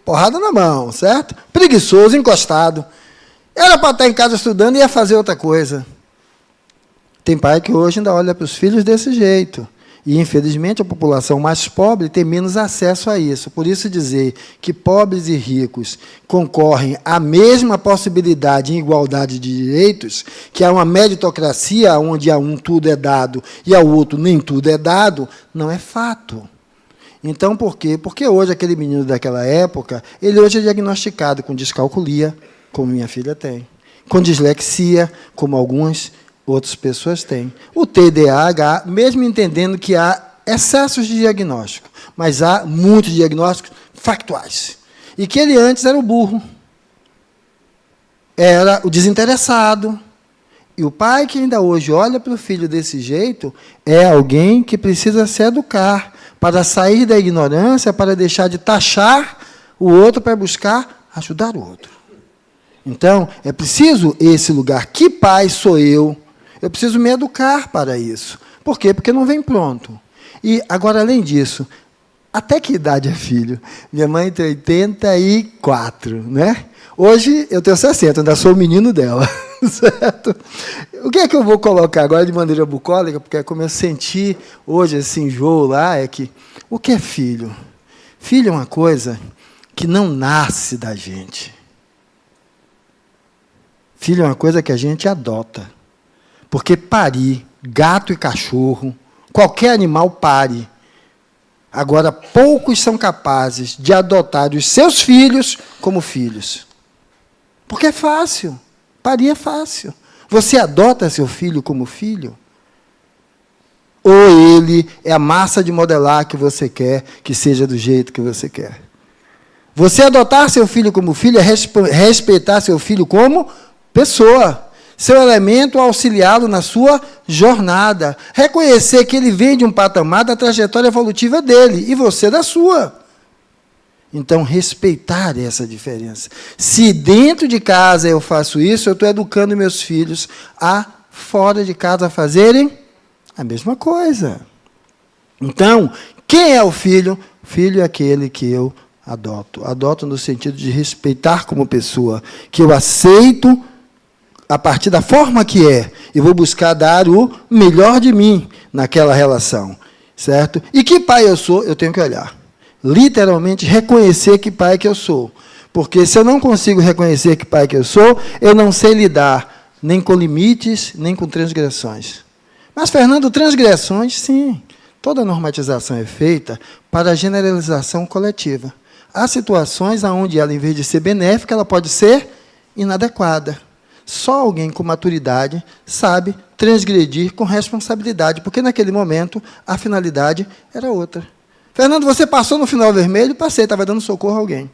porrada na mão, certo? Preguiçoso, encostado. Era para estar em casa estudando e ia fazer outra coisa. Tem pai que hoje ainda olha para os filhos desse jeito. E, infelizmente, a população mais pobre tem menos acesso a isso. Por isso, dizer que pobres e ricos concorrem à mesma possibilidade em igualdade de direitos, que há uma meritocracia onde a um tudo é dado e ao outro nem tudo é dado, não é fato. Então, por quê? Porque hoje, aquele menino daquela época, ele hoje é diagnosticado com descalculia, como minha filha tem, com dislexia, como algumas outras pessoas têm. O TDAH, mesmo entendendo que há excessos de diagnóstico, mas há muitos diagnósticos factuais. E que ele antes era o burro, era o desinteressado. E o pai que ainda hoje olha para o filho desse jeito é alguém que precisa se educar para sair da ignorância, para deixar de taxar o outro, para buscar ajudar o outro. Então, é preciso esse lugar. Que pai sou eu? Eu preciso me educar para isso. Por quê? Porque não vem pronto. E, agora, além disso, até que idade é filho? Minha mãe tem 84, né? Hoje eu tenho 60, ainda sou o menino dela. Certo? O que é que eu vou colocar agora de maneira bucólica? Porque como eu senti hoje esse enjoo lá, é que o que é filho? Filho é uma coisa que não nasce da gente. Filho é uma coisa que a gente adota. Porque parir, gato e cachorro, qualquer animal pare. Agora, poucos são capazes de adotar os seus filhos como filhos. Porque é fácil. Parir é fácil. Você adota seu filho como filho? Ou ele é a massa de modelar que você quer que seja do jeito que você quer? Você adotar seu filho como filho é respeitar seu filho como pessoa. Seu elemento auxiliá-lo na sua jornada. Reconhecer que ele vem de um patamar da trajetória evolutiva dele e você da sua. Então, respeitar essa diferença. Se dentro de casa eu faço isso, eu estou educando meus filhos a, fora de casa, fazerem a mesma coisa. Então, quem é o filho? O filho é aquele que eu adoto. Adoto no sentido de respeitar como pessoa, que eu aceito a partir da forma que é, e vou buscar dar o melhor de mim naquela relação. Certo? E que pai eu sou, eu tenho que olhar. Literalmente, reconhecer que pai que eu sou. Porque se eu não consigo reconhecer que pai que eu sou, eu não sei lidar nem com limites, nem com transgressões. Mas, Fernando, transgressões, sim. Toda normatização é feita para a generalização coletiva. Há situações onde ela, em vez de ser benéfica, ela pode ser inadequada. Só alguém com maturidade sabe transgredir com responsabilidade, porque naquele momento a finalidade era outra. Fernando, você passou no sinal vermelho? Passei, estava dando socorro a alguém.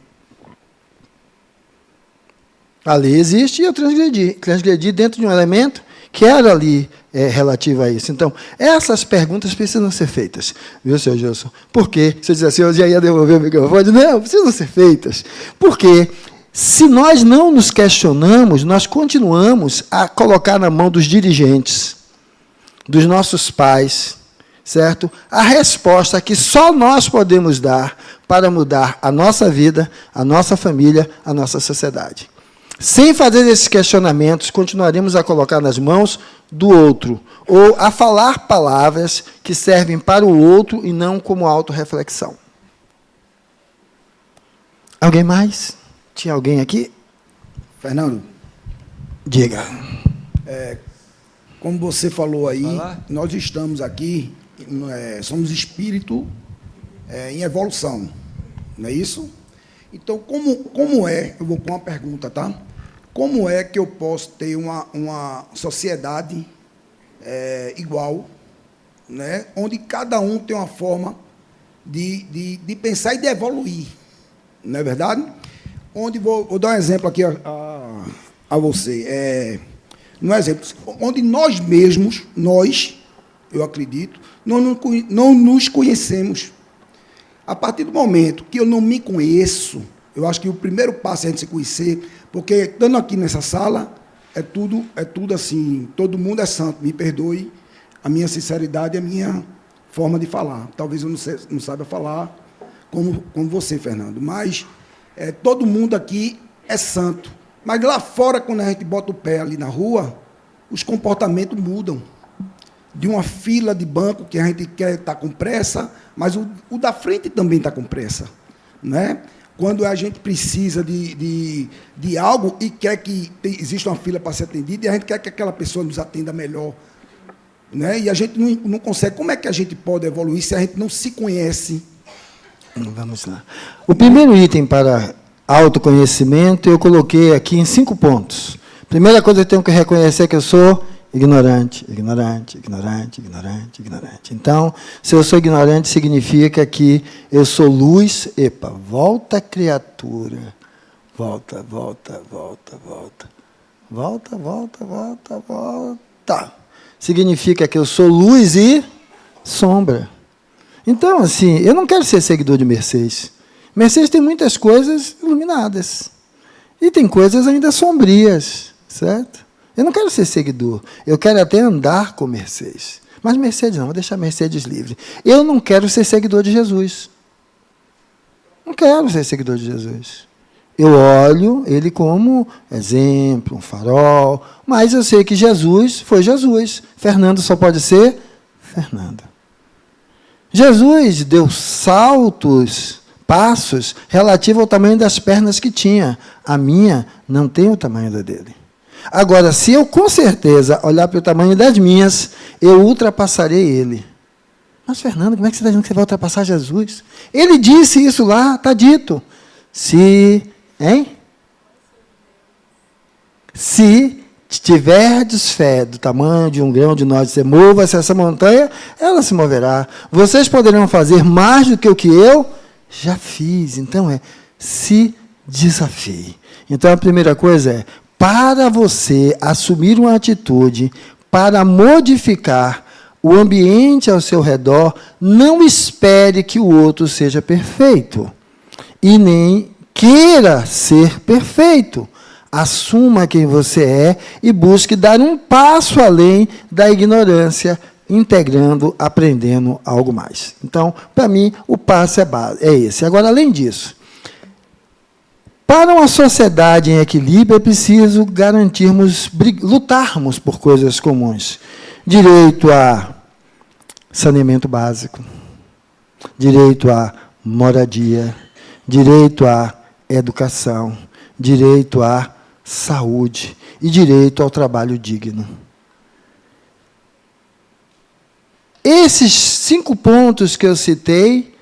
A lei existe e eu transgredi. Transgredi dentro de um elemento que era ali relativo a isso. Então, essas perguntas precisam ser feitas. Viu, senhor Gilson? Por quê? Você diz assim, eu já ia devolver o microfone. Não, precisam ser feitas. Porque se nós não nos questionamos, nós continuamos a colocar na mão dos dirigentes, dos nossos pais, certo? A resposta que só nós podemos dar para mudar a nossa vida, a nossa família, a nossa sociedade. Sem fazer esses questionamentos, continuaremos a colocar nas mãos do outro, ou a falar palavras que servem para o outro e não como autorreflexão. Alguém mais? Tinha alguém aqui? Fernando. Diga. Como você falou aí, nós estamos aqui, somos espírito em evolução, não é isso? Então, como é, eu vou com uma pergunta, tá? Como é que eu posso ter uma sociedade igual, né, onde cada um tem uma forma de pensar e de evoluir, não é verdade? Onde, vou dar um exemplo aqui a você, um exemplo, onde nós mesmos, eu acredito, não nos conhecemos. A partir do momento que eu não me conheço, eu acho que o primeiro passo é a gente se conhecer, porque, estando aqui nessa sala, é tudo assim, todo mundo é santo, me perdoe a minha sinceridade e a minha forma de falar. Talvez eu não saiba falar como você, Fernando, mas todo mundo aqui é santo. Mas lá fora, quando a gente bota o pé ali na rua, os comportamentos mudam. De uma fila de banco que a gente quer estar com pressa, mas o da frente também está com pressa, né? Quando a gente precisa de algo e quer que exista uma fila para ser atendida, e a gente quer que aquela pessoa nos atenda melhor, né? E a gente não consegue. Como é que a gente pode evoluir se a gente não se conhece? Vamos lá. O primeiro item para autoconhecimento eu coloquei aqui em 5 pontos. Primeira coisa, eu tenho que reconhecer que eu sou ignorante. Então, se eu sou ignorante, significa que eu sou luz. Epa, volta, criatura. Volta. Significa que eu sou luz e sombra. Então, assim, eu não quero ser seguidor de Mercedes. Mercedes tem muitas coisas iluminadas. E tem coisas ainda sombrias, certo? Eu não quero ser seguidor, eu quero até andar com Mercedes. Mas Mercedes não, vou deixar Mercedes livre. Eu não quero ser seguidor de Jesus. Não quero ser seguidor de Jesus. Eu olho ele como exemplo, um farol, mas eu sei que Jesus foi Jesus. Fernando só pode ser Fernando. Jesus deu passos relativos ao tamanho das pernas que tinha. A minha não tem o tamanho da dele. Agora, se eu, com certeza, olhar para o tamanho das minhas, eu ultrapassarei ele. Mas, Fernando, como é que você está dizendo que você vai ultrapassar Jesus? Ele disse isso lá, está dito. Se tiverdes fé do tamanho de um grão de nós, você mova-se essa montanha, ela se moverá. Vocês poderão fazer mais do que o que eu já fiz. Então, se desafie. Então, a primeira coisa é, para você assumir uma atitude para modificar o ambiente ao seu redor, não espere que o outro seja perfeito. E nem queira ser perfeito. Assuma quem você é e busque dar um passo além da ignorância, integrando, aprendendo algo mais. Então, para mim, o passo é esse. Agora, além disso, para uma sociedade em equilíbrio, é preciso lutarmos por coisas comuns. Direito a saneamento básico, direito a moradia, direito à educação, direito à saúde e direito ao trabalho digno. esses 5 pontos que eu citei,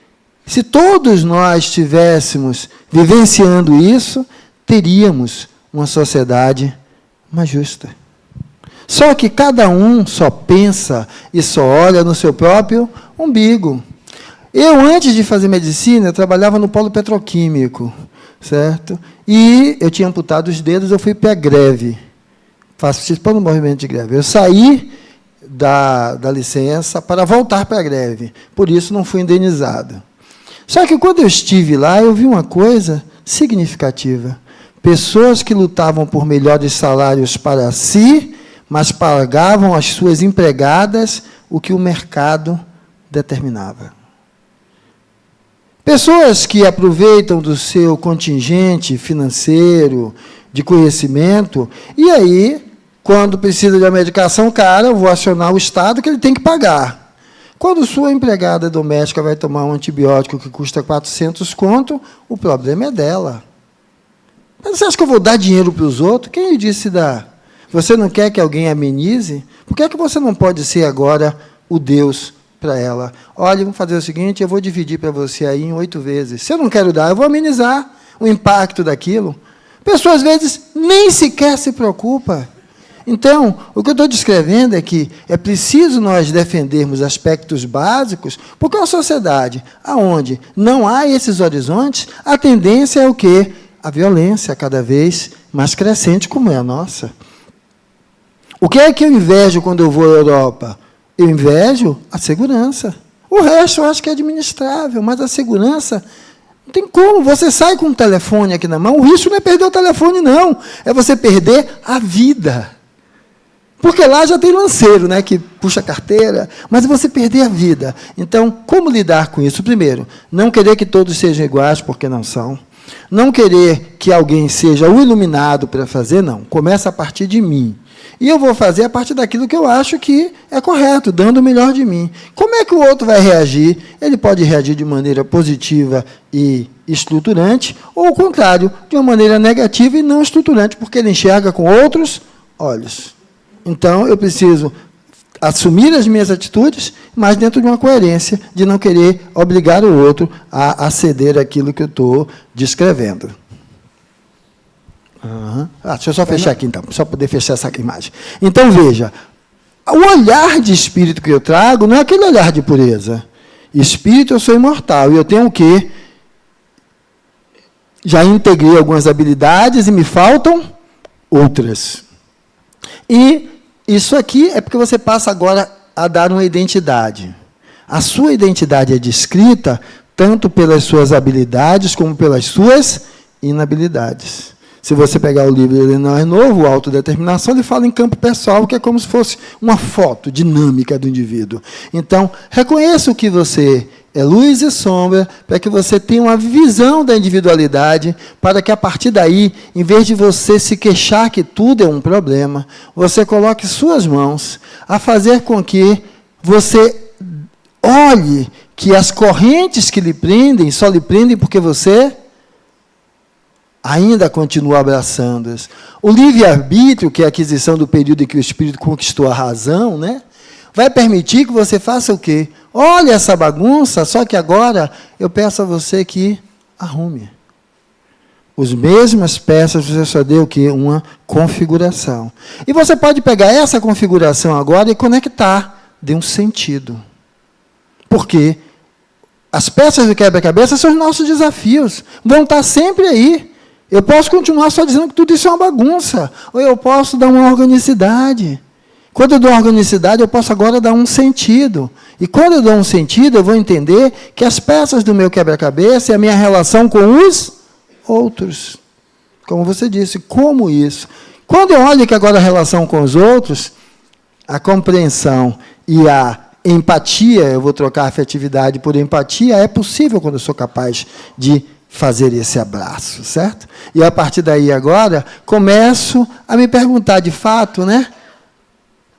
se todos nós estivéssemos vivenciando isso, teríamos uma sociedade mais justa. Só que cada um só pensa e só olha no seu próprio umbigo. Eu, antes de fazer medicina, trabalhava no polo petroquímico, certo? E eu tinha amputado os dedos, eu fui para a greve. Participando do movimento de greve. Eu saí da licença para voltar para a greve. Por isso, não fui indenizado. Só que, quando eu estive lá, eu vi uma coisa significativa. Pessoas que lutavam por melhores salários para si, mas pagavam às suas empregadas o que o mercado determinava. Pessoas que aproveitam do seu contingente financeiro, de conhecimento, e aí, quando precisa de uma medicação cara, eu vou acionar o Estado que ele tem que pagar. Quando sua empregada doméstica vai tomar um antibiótico que custa 400 conto, o problema é dela. Mas você acha que eu vou dar dinheiro para os outros? Quem lhe disse dar? Você não quer que alguém amenize? Por que é que você não pode ser agora o Deus para ela? Olha, vamos fazer o seguinte, eu vou dividir para você aí em 8 vezes. Se eu não quero dar, eu vou amenizar o impacto daquilo. Pessoas, às vezes, nem sequer se preocupa. Então, o que eu estou descrevendo é que é preciso nós defendermos aspectos básicos, porque uma sociedade onde não há esses horizontes, a tendência é o quê? A violência cada vez mais crescente, como é a nossa. O que é que eu invejo quando eu vou à Europa? Eu invejo a segurança. O resto eu acho que é administrável, mas a segurança não tem como. Você sai com um telefone aqui na mão, o risco não é perder o telefone, não. É você perder a vida. Porque lá já tem lanceiro, né, que puxa a carteira, mas é você perder a vida. Então, como lidar com isso? Primeiro, não querer que todos sejam iguais, porque não são. Não querer que alguém seja o iluminado para fazer, não. Começa a partir de mim. E eu vou fazer a partir daquilo que eu acho que é correto, dando o melhor de mim. Como é que o outro vai reagir? Ele pode reagir de maneira positiva e estruturante, ou, ao contrário, de uma maneira negativa e não estruturante, porque ele enxerga com outros olhos. Então, eu preciso assumir as minhas atitudes, mas dentro de uma coerência, de não querer obrigar o outro a ceder aquilo que eu estou descrevendo. Deixa eu só fechar aqui, então, só poder fechar essa imagem. Então, veja, o olhar de espírito que eu trago não é aquele olhar de pureza. Espírito, eu sou imortal, e eu tenho o quê? Já integrei algumas habilidades e me faltam outras. E isso aqui é porque você passa agora a dar uma identidade. A sua identidade é descrita tanto pelas suas habilidades como pelas suas inabilidades. Se você pegar o livro Illinois Novo, Autodeterminação, ele fala em campo pessoal, que é como se fosse uma foto dinâmica do indivíduo. Então, reconheça o que você é, luz e sombra, para que você tenha uma visão da individualidade, para que, a partir daí, em vez de você se queixar que tudo é um problema, você coloque suas mãos a fazer com que você olhe que as correntes que lhe prendem, só lhe prendem porque você ainda continua abraçando-as. O livre-arbítrio, que é a aquisição do período em que o espírito conquistou a razão, né, vai permitir que você faça o quê? Olha essa bagunça, só que agora eu peço a você que arrume. As mesmas peças, você só deu o quê? Uma configuração. E você pode pegar essa configuração agora e conectar, dê um sentido. Porque as peças do quebra-cabeça são os nossos desafios, vão estar sempre aí. Eu posso continuar só dizendo que tudo isso é uma bagunça, ou eu posso dar uma organicidade. Quando eu dou uma organicidade, eu posso agora dar um sentido. E quando eu dou um sentido, eu vou entender que as peças do meu quebra-cabeça é a minha relação com os outros. Como você disse, como isso? Quando eu olho que agora a relação com os outros, a compreensão e a empatia, eu vou trocar afetividade por empatia, é possível quando eu sou capaz de fazer esse abraço, certo? E, a partir daí, agora, começo a me perguntar, de fato, né?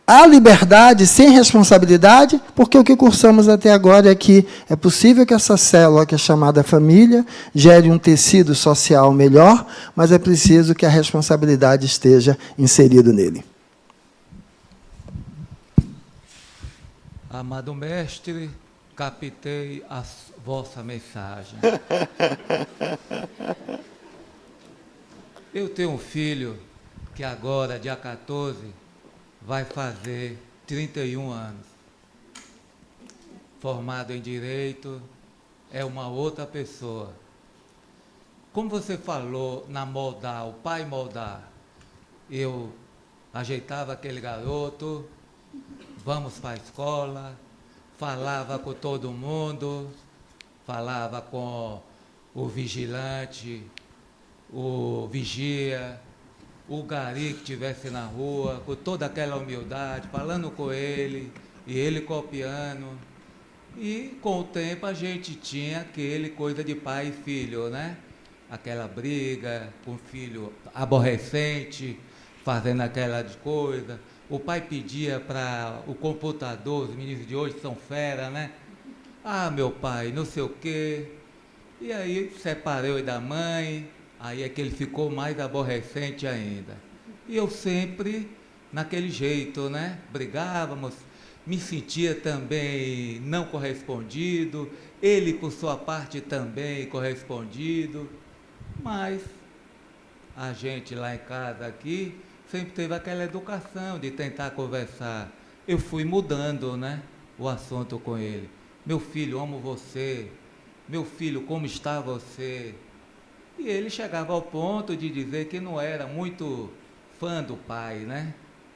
Há liberdade sem responsabilidade? Porque o que cursamos até agora é que é possível que essa célula, que é chamada família, gere um tecido social melhor, mas é preciso que a responsabilidade esteja inserida nele. Amado mestre, captei a vossa mensagem. Eu tenho um filho que agora, dia 14, vai fazer 31 anos. Formado em Direito, é uma outra pessoa. Como você falou na moldar, o pai moldar, eu ajeitava aquele garoto, vamos para a escola, falava com todo mundo, falava com o vigilante, o vigia, o gari que estivesse na rua, com toda aquela humildade, falando com ele, e ele copiando. E com o tempo a gente tinha aquele coisa de pai e filho, né? Aquela briga com o filho aborrecente, fazendo aquela coisa. O pai pedia para o computador, os meninos de hoje são fera, né? Ah, meu pai, não sei o quê. E aí separou da mãe, aí é que ele ficou mais aborrecente ainda. E eu sempre naquele jeito, né? Brigávamos, me sentia também não correspondido, ele por sua parte também correspondido, mas a gente lá em casa aqui sempre teve aquela educação de tentar conversar. Eu fui mudando, né, o assunto com ele. Meu filho, amo você. Meu filho, como está você? E ele chegava ao ponto de dizer que não era muito fã do pai, né?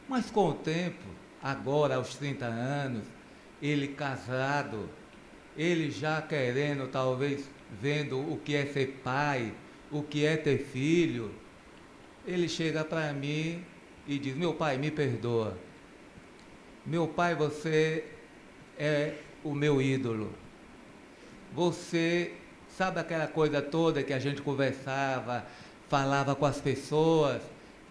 Mas com o tempo, agora aos 30 anos, ele casado, ele já querendo, talvez, vendo o que é ser pai, o que é ter filho, ele chega para mim e diz, meu pai, me perdoa. Meu pai, você é o meu ídolo. Você sabe aquela coisa toda que a gente conversava, falava com as pessoas.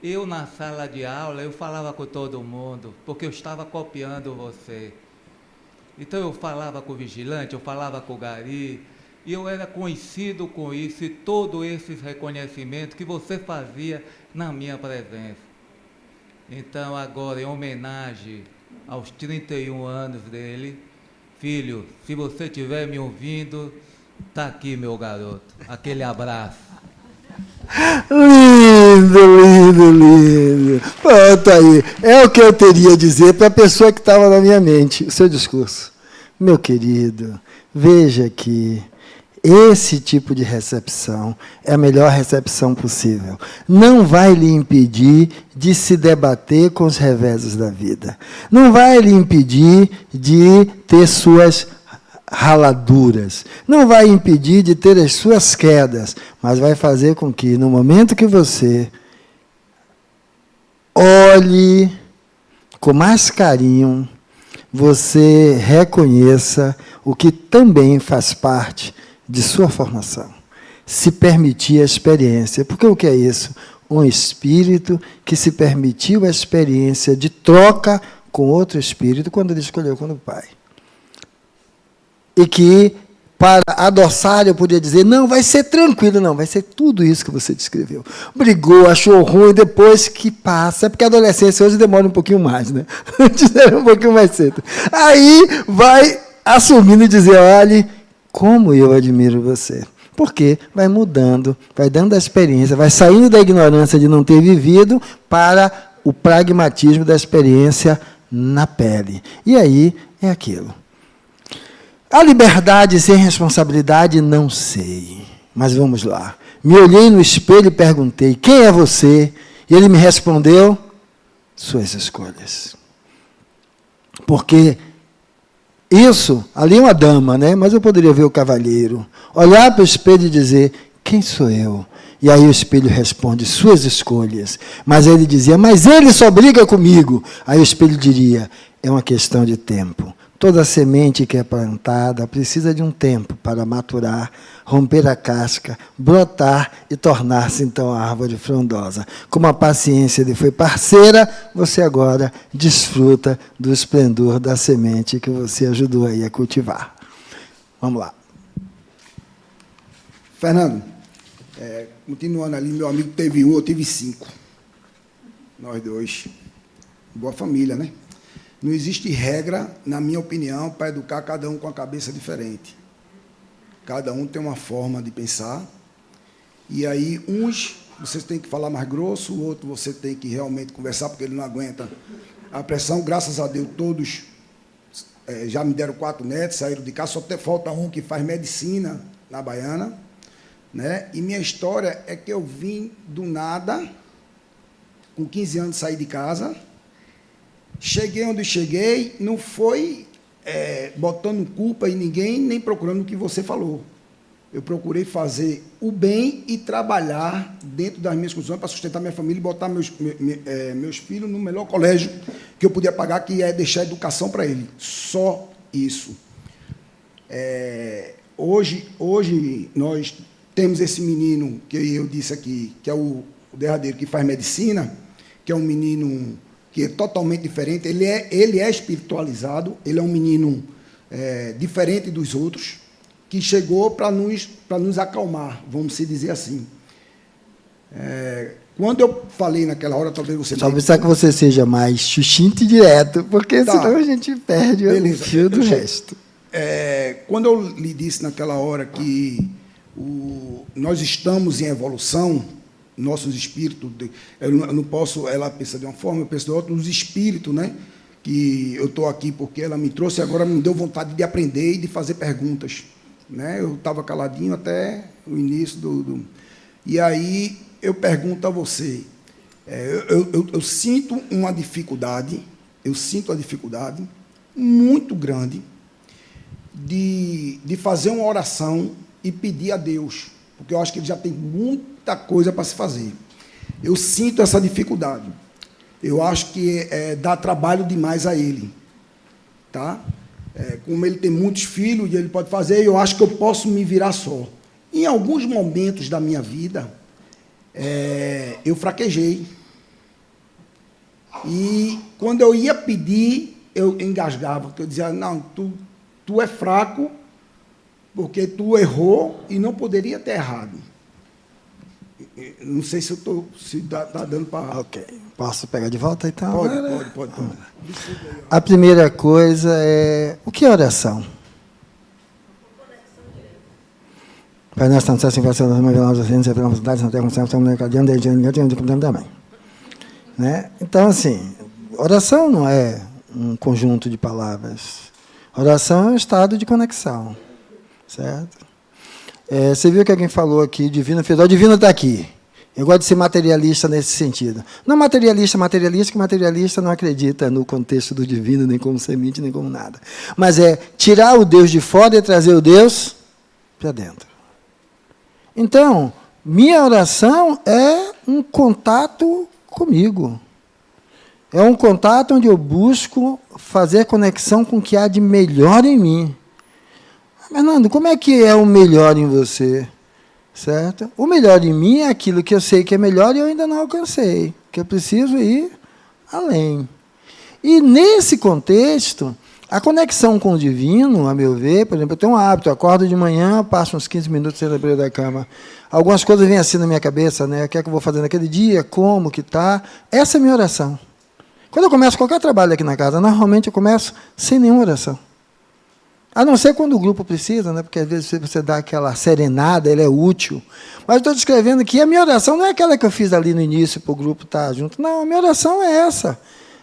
Eu, na sala de aula, eu falava com todo mundo, porque eu estava copiando você. Então, eu falava com o vigilante, eu falava com o gari, e eu era conhecido com isso e todos esses reconhecimentos que você fazia na minha presença. Então, agora, em homenagem aos 31 anos dele, filho, se você estiver me ouvindo, está aqui, meu garoto. Aquele abraço. Lindo, lindo, lindo. Pronto aí. É o que eu teria a dizer para a pessoa que estava na minha mente, o seu discurso. Meu querido, veja que esse tipo de recepção é a melhor recepção possível. Não vai lhe impedir de se debater com os reveses da vida. Não vai lhe impedir de ter suas raladuras. Não vai impedir de ter as suas quedas, mas vai fazer com que, no momento que você olhe com mais carinho, você reconheça o que também faz parte de sua formação. Se permitir a experiência. Porque o que é isso? Um espírito que se permitiu a experiência de troca com outro espírito quando ele escolheu como pai. E que, para adoçar, eu podia dizer, não, vai ser tranquilo, não, vai ser tudo isso que você descreveu. Brigou, achou ruim, depois que passa, é porque a adolescência hoje demora um pouquinho mais, né? Antes era um pouquinho mais cedo. Aí vai assumindo e dizer, olha, como eu admiro você. Porque vai mudando, vai dando a experiência, vai saindo da ignorância de não ter vivido para o pragmatismo da experiência na pele. E aí é aquilo. A liberdade sem responsabilidade, não sei. Mas vamos lá. Me olhei no espelho e perguntei, quem é você? E ele me respondeu, suas escolhas. Porque isso, ali é uma dama, né? Mas eu poderia ver o cavalheiro. Olhar para o espelho e dizer, quem sou eu? E aí o espelho responde, suas escolhas. Mas ele dizia, mas ele só briga comigo. Aí o espelho diria, é uma questão de tempo. Toda semente que é plantada precisa de um tempo para maturar, romper a casca, brotar e tornar-se, então, a árvore frondosa. Como a paciência lhe foi parceira, você agora desfruta do esplendor da semente que você ajudou aí a cultivar. Vamos lá. Fernando, continuando ali, meu amigo teve 1, eu tive 5. Nós dois. Boa família, né? Não existe regra, na minha opinião, para educar cada um com a cabeça diferente. Cada um tem uma forma de pensar. E aí, uns, você tem que falar mais grosso, o outro você tem que realmente conversar, porque ele não aguenta a pressão. Graças a Deus, todos já me deram 4 netos, saíram de casa, só falta um que faz medicina na Baiana. Né? E minha história é que eu vim do nada, com 15 anos saí de casa, cheguei onde cheguei, não foi botando culpa em ninguém, nem procurando o que você falou. Eu procurei fazer o bem e trabalhar dentro das minhas condições para sustentar minha família e botar meus filhos no melhor colégio que eu podia pagar, que é deixar educação para ele. Só isso. Hoje nós temos esse menino que eu disse aqui, que é o derradeiro, que faz medicina, que é um menino que é totalmente diferente. Ele é espiritualizado, ele é um menino diferente dos outros, que chegou para nos acalmar, vamos se dizer assim. Quando eu falei naquela hora, talvez você... Só precisa que você seja mais xuxinte e direto, porque senão a gente perde o fio do resto. Quando eu lhe disse naquela hora que nós estamos em evolução, nossos espíritos, eu não posso, ela pensa de uma forma, eu penso de outra, os espíritos, né? Que eu estou aqui porque ela me trouxe, agora me deu vontade de aprender e de fazer perguntas. Né? Eu estava caladinho até o início E aí eu pergunto a você, eu sinto uma dificuldade, muito grande de fazer uma oração e pedir a Deus, porque eu acho que ele já tem muita coisa para se fazer. Eu sinto essa dificuldade. Eu acho que dá trabalho demais a ele. Tá? Como ele tem muitos filhos, ele pode fazer, eu acho que eu posso me virar só. Em alguns momentos da minha vida, eu fraquejei. E, quando eu ia pedir, eu engasgava, porque eu dizia, não, tu é fraco, porque tu errou e não poderia ter errado. Não sei se está dando para... Ok. Posso pegar de volta, então? Pode. A primeira coisa é... O que é oração? Pai nosso, não sei se vai ser uma veloz, assim, se pela vontade, não tem como sempre, não tem ninguém também. Né? Então, assim, oração não é um conjunto de palavras. Oração é um estado de conexão. Certo? Você viu que alguém falou aqui, divino federal, divino está aqui. Eu gosto de ser materialista nesse sentido. Não materialista, que materialista não acredita no contexto do divino, nem como semente, nem como nada. Mas tirar o Deus de fora e trazer o Deus para dentro. Então, minha oração é um contato comigo. É um contato onde eu busco fazer conexão com o que há de melhor em mim. Fernando, como é que é o melhor em você? Certo? O melhor em mim é aquilo que eu sei que é melhor e eu ainda não alcancei, que eu preciso ir além. E, nesse contexto, a conexão com o divino, a meu ver, por exemplo, eu tenho um hábito, eu acordo de manhã, passo uns 15 minutos na beira da cama. Algumas coisas vêm assim na minha cabeça, né? O que é que eu vou fazer naquele dia, como que está. Essa é a minha oração. Quando eu começo qualquer trabalho aqui na casa, normalmente eu começo sem nenhuma oração. A não ser quando o grupo precisa, né? Porque às vezes você dá aquela serenada, ele é útil. Mas estou descrevendo que a minha oração não é aquela que eu fiz ali no início para o grupo estar junto. Não, a minha oração é essa.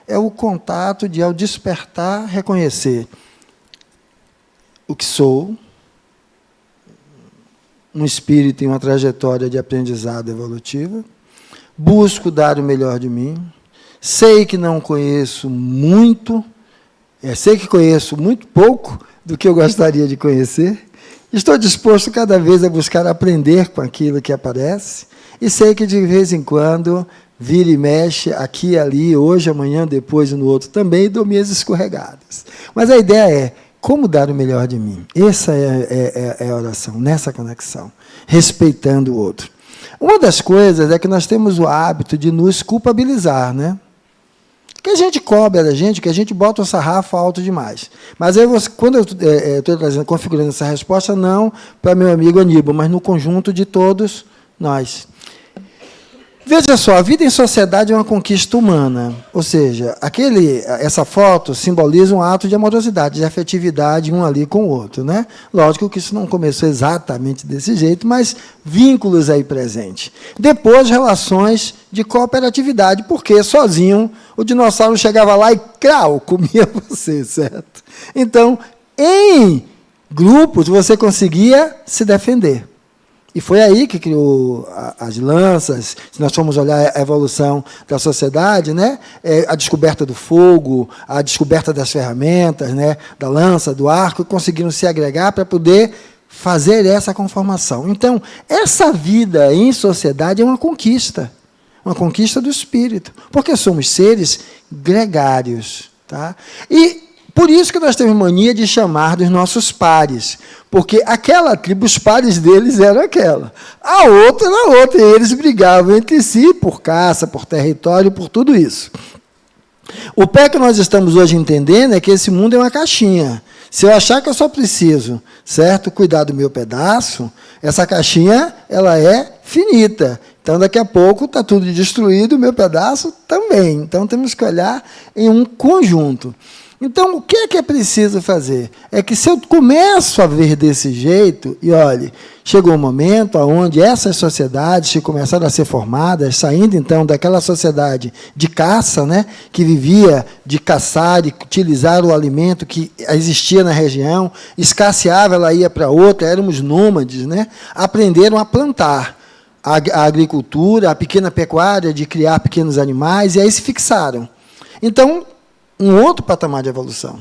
É o contato de, ao despertar, reconhecer o que sou, um espírito em uma trajetória de aprendizado evolutiva, busco dar o melhor de mim, sei que não conheço muito, sei que conheço muito pouco do que eu gostaria de conhecer, estou disposto cada vez a buscar aprender com aquilo que aparece, e sei que de vez em quando vira e mexe aqui e ali, hoje, amanhã, depois e no outro também, e dou minhas escorregadas. Mas a ideia é como dar o melhor de mim. Essa é a oração, nessa conexão, respeitando o outro. Uma das coisas é que nós temos o hábito de nos culpabilizar, né? Que a gente cobra da gente, que a gente bota o sarrafo alto demais. Mas aí quando eu estou configurando essa resposta, não para meu amigo Aníbal, mas no conjunto de todos nós. Veja só, a vida em sociedade é uma conquista humana. Ou seja, essa foto simboliza um ato de amorosidade, de afetividade um ali com o outro, né? Lógico que isso não começou exatamente desse jeito, mas vínculos aí presentes. Depois, relações de cooperatividade, porque sozinho o dinossauro chegava lá e, crau, comia você, certo? Então, em grupos, você conseguia se defender. E foi aí que criou as lanças. Se nós formos olhar a evolução da sociedade, né? A descoberta do fogo, a descoberta das ferramentas, né? Da lança, do arco, conseguiram se agregar para poder fazer essa conformação. Então, essa vida em sociedade é uma conquista do espírito, porque somos seres gregários. Tá? E por isso que nós temos mania de chamar dos nossos pares, porque aquela tribo, os pares deles eram aquela. A outra era outra, e eles brigavam entre si por caça, por território, por tudo isso. O pé que nós estamos hoje entendendo é que esse mundo é uma caixinha. Se eu achar que eu só preciso, certo, cuidar do meu pedaço, essa caixinha ela é finita. Então, daqui a pouco está tudo destruído, o meu pedaço também. Então, temos que olhar em um conjunto. Então, o que é preciso fazer? É que se eu começo a ver desse jeito, e olhe, chegou um momento onde essas sociedades que começaram a ser formadas, saindo então daquela sociedade de caça, né, que vivia de caçar e utilizar o alimento que existia na região, escasseava, ela ia para outra, éramos nômades, né, aprenderam a plantar a agricultura, a pequena pecuária, de criar pequenos animais, e aí se fixaram. Então, um outro patamar de evolução.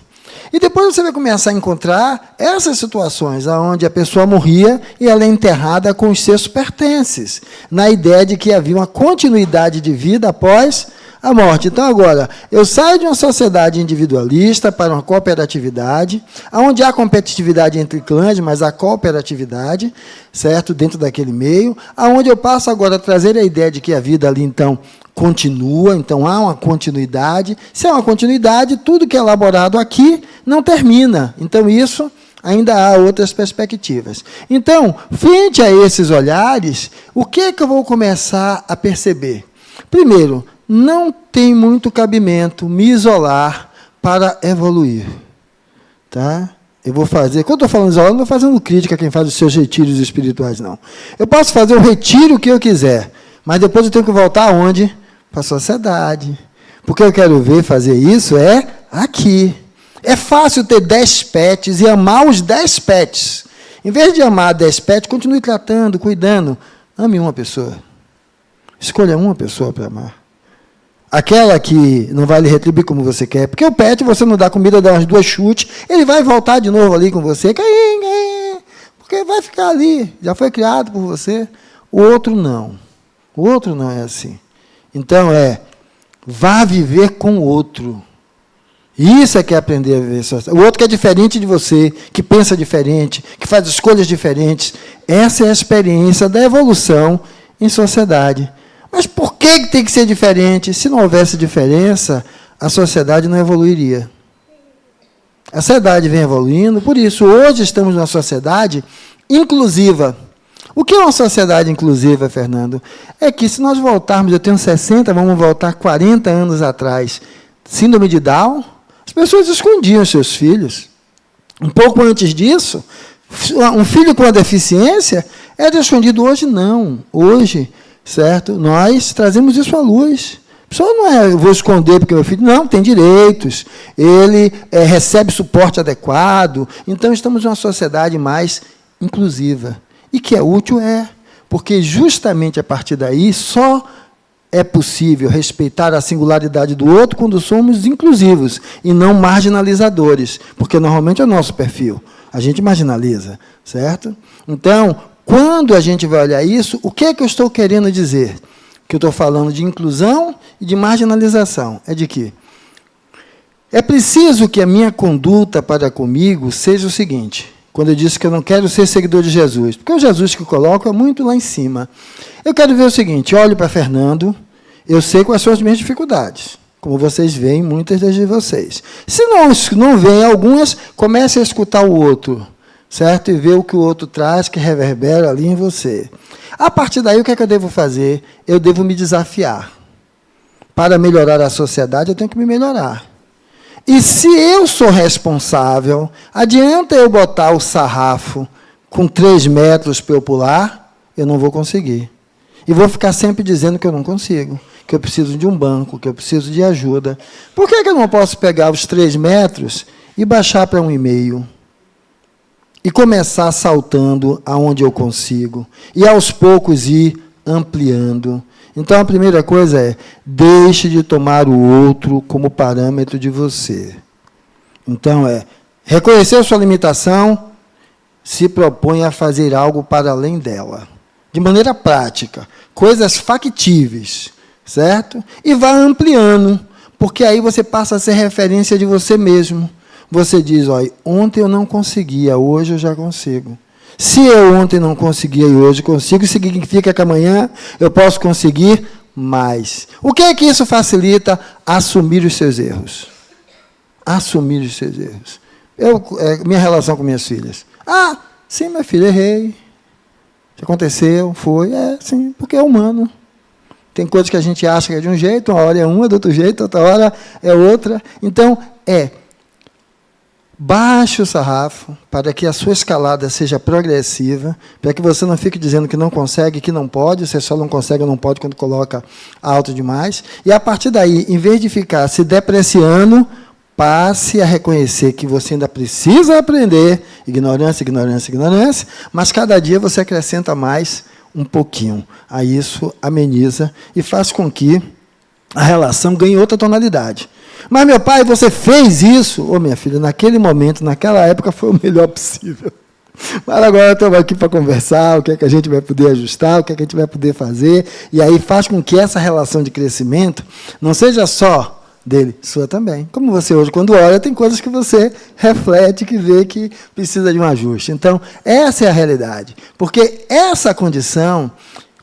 E depois você vai começar a encontrar essas situações onde a pessoa morria e ela é enterrada com os seus pertences, na ideia de que havia uma continuidade de vida após a morte. Então, agora, eu saio de uma sociedade individualista para uma cooperatividade, onde há competitividade entre clãs, mas há cooperatividade, certo, dentro daquele meio, onde eu passo agora a trazer a ideia de que a vida ali, então, continua, então há uma continuidade. Se há uma continuidade, tudo que é elaborado aqui não termina. Então, isso ainda há outras perspectivas. Então, frente a esses olhares, o que é que eu vou começar a perceber? Primeiro, não tem muito cabimento me isolar para evoluir. Tá? Eu vou fazer, quando eu estou falando isolado, não estou fazendo crítica a quem faz os seus retiros espirituais, não. Eu posso fazer o retiro que eu quiser, mas depois eu tenho que voltar aonde? Para a sociedade. Porque eu quero ver fazer isso é aqui. É fácil ter 10 pets e amar os 10 pets. Em vez de amar 10 pets, continue tratando, cuidando. Ame uma pessoa. Escolha uma pessoa para amar. Aquela que não vai lhe retribuir como você quer. Porque o pet, você não dá comida, dá umas 2 chutes, ele vai voltar de novo ali com você. Porque vai ficar ali. Já foi criado por você. O outro não. O outro não é assim. Então, vá viver com o outro. Isso é que é aprender a viver sociedade. O outro que é diferente de você, que pensa diferente, que faz escolhas diferentes. Essa é a experiência da evolução em sociedade. Mas por que tem que ser diferente? Se não houvesse diferença, a sociedade não evoluiria. A sociedade vem evoluindo, por isso, hoje estamos numa sociedade inclusiva. O que é uma sociedade inclusiva, Fernando? É que se nós voltarmos, eu tenho 60, vamos voltar 40 anos atrás, síndrome de Down, as pessoas escondiam seus filhos. Um pouco antes disso, um filho com uma deficiência era escondido. Hoje não. Hoje, certo? Nós trazemos isso à luz. A pessoa não eu vou esconder porque meu filho não tem direitos, ele recebe suporte adequado. Então, estamos numa sociedade mais inclusiva. E que é útil, porque justamente a partir daí só é possível respeitar a singularidade do outro quando somos inclusivos e não marginalizadores, porque normalmente é o nosso perfil, a gente marginaliza, certo? Então, quando a gente vai olhar isso, o que é que eu estou querendo dizer? Que eu estou falando de inclusão e de marginalização. É de que é preciso que a minha conduta para comigo seja o seguinte. Quando eu disse que eu não quero ser seguidor de Jesus, porque o Jesus que eu coloco é muito lá em cima. Eu quero ver o seguinte, olho para Fernando, eu sei quais são as minhas dificuldades, como vocês veem, muitas das de vocês. Se não veem algumas, comece a escutar o outro, certo? E ver o que o outro traz, que reverbera ali em você. A partir daí, o que é que eu devo fazer? Eu devo me desafiar. Para melhorar a sociedade, eu tenho que me melhorar. E se eu sou responsável, adianta eu botar o sarrafo com 3 metros para eu pular? Eu não vou conseguir. E vou ficar sempre dizendo que eu não consigo, que eu preciso de um banco, que eu preciso de ajuda. Por que eu não posso pegar os 3 metros e baixar para 1,5? E começar saltando aonde eu consigo. E aos poucos ir ampliando. Então, a primeira coisa é, deixe de tomar o outro como parâmetro de você. Então, reconhecer a sua limitação, se propõe a fazer algo para além dela. De maneira prática, coisas factíveis, certo? E vá ampliando, porque aí você passa a ser referência de você mesmo. Você diz, olha, ontem eu não conseguia, hoje eu já consigo. Se eu ontem não conseguia e hoje consigo, significa que amanhã eu posso conseguir mais. O que é que isso facilita? Assumir os seus erros. Assumir os seus erros. Minha relação com minhas filhas. Ah, sim, minha filha, errei. Aconteceu, foi. Sim, porque é humano. Tem coisas que a gente acha que é de um jeito, uma hora é uma, do outro jeito, outra hora é outra. Então, baixe o sarrafo para que a sua escalada seja progressiva, para que você não fique dizendo que não consegue, que não pode, você só não consegue ou não pode quando coloca alto demais. E, a partir daí, em vez de ficar se depreciando, passe a reconhecer que você ainda precisa aprender, ignorância, ignorância, ignorância, mas cada dia você acrescenta mais um pouquinho. Aí isso ameniza e faz com que a relação ganhe outra tonalidade. Mas, meu pai, você fez isso? Minha filha, naquele momento, naquela época, foi o melhor possível. Mas agora estamos aqui para conversar, o que é que a gente vai poder ajustar, o que é que a gente vai poder fazer, e aí faz com que essa relação de crescimento não seja só dele, sua também. Como você hoje, quando olha, tem coisas que você reflete, que vê que precisa de um ajuste. Então, essa é a realidade. Porque essa condição,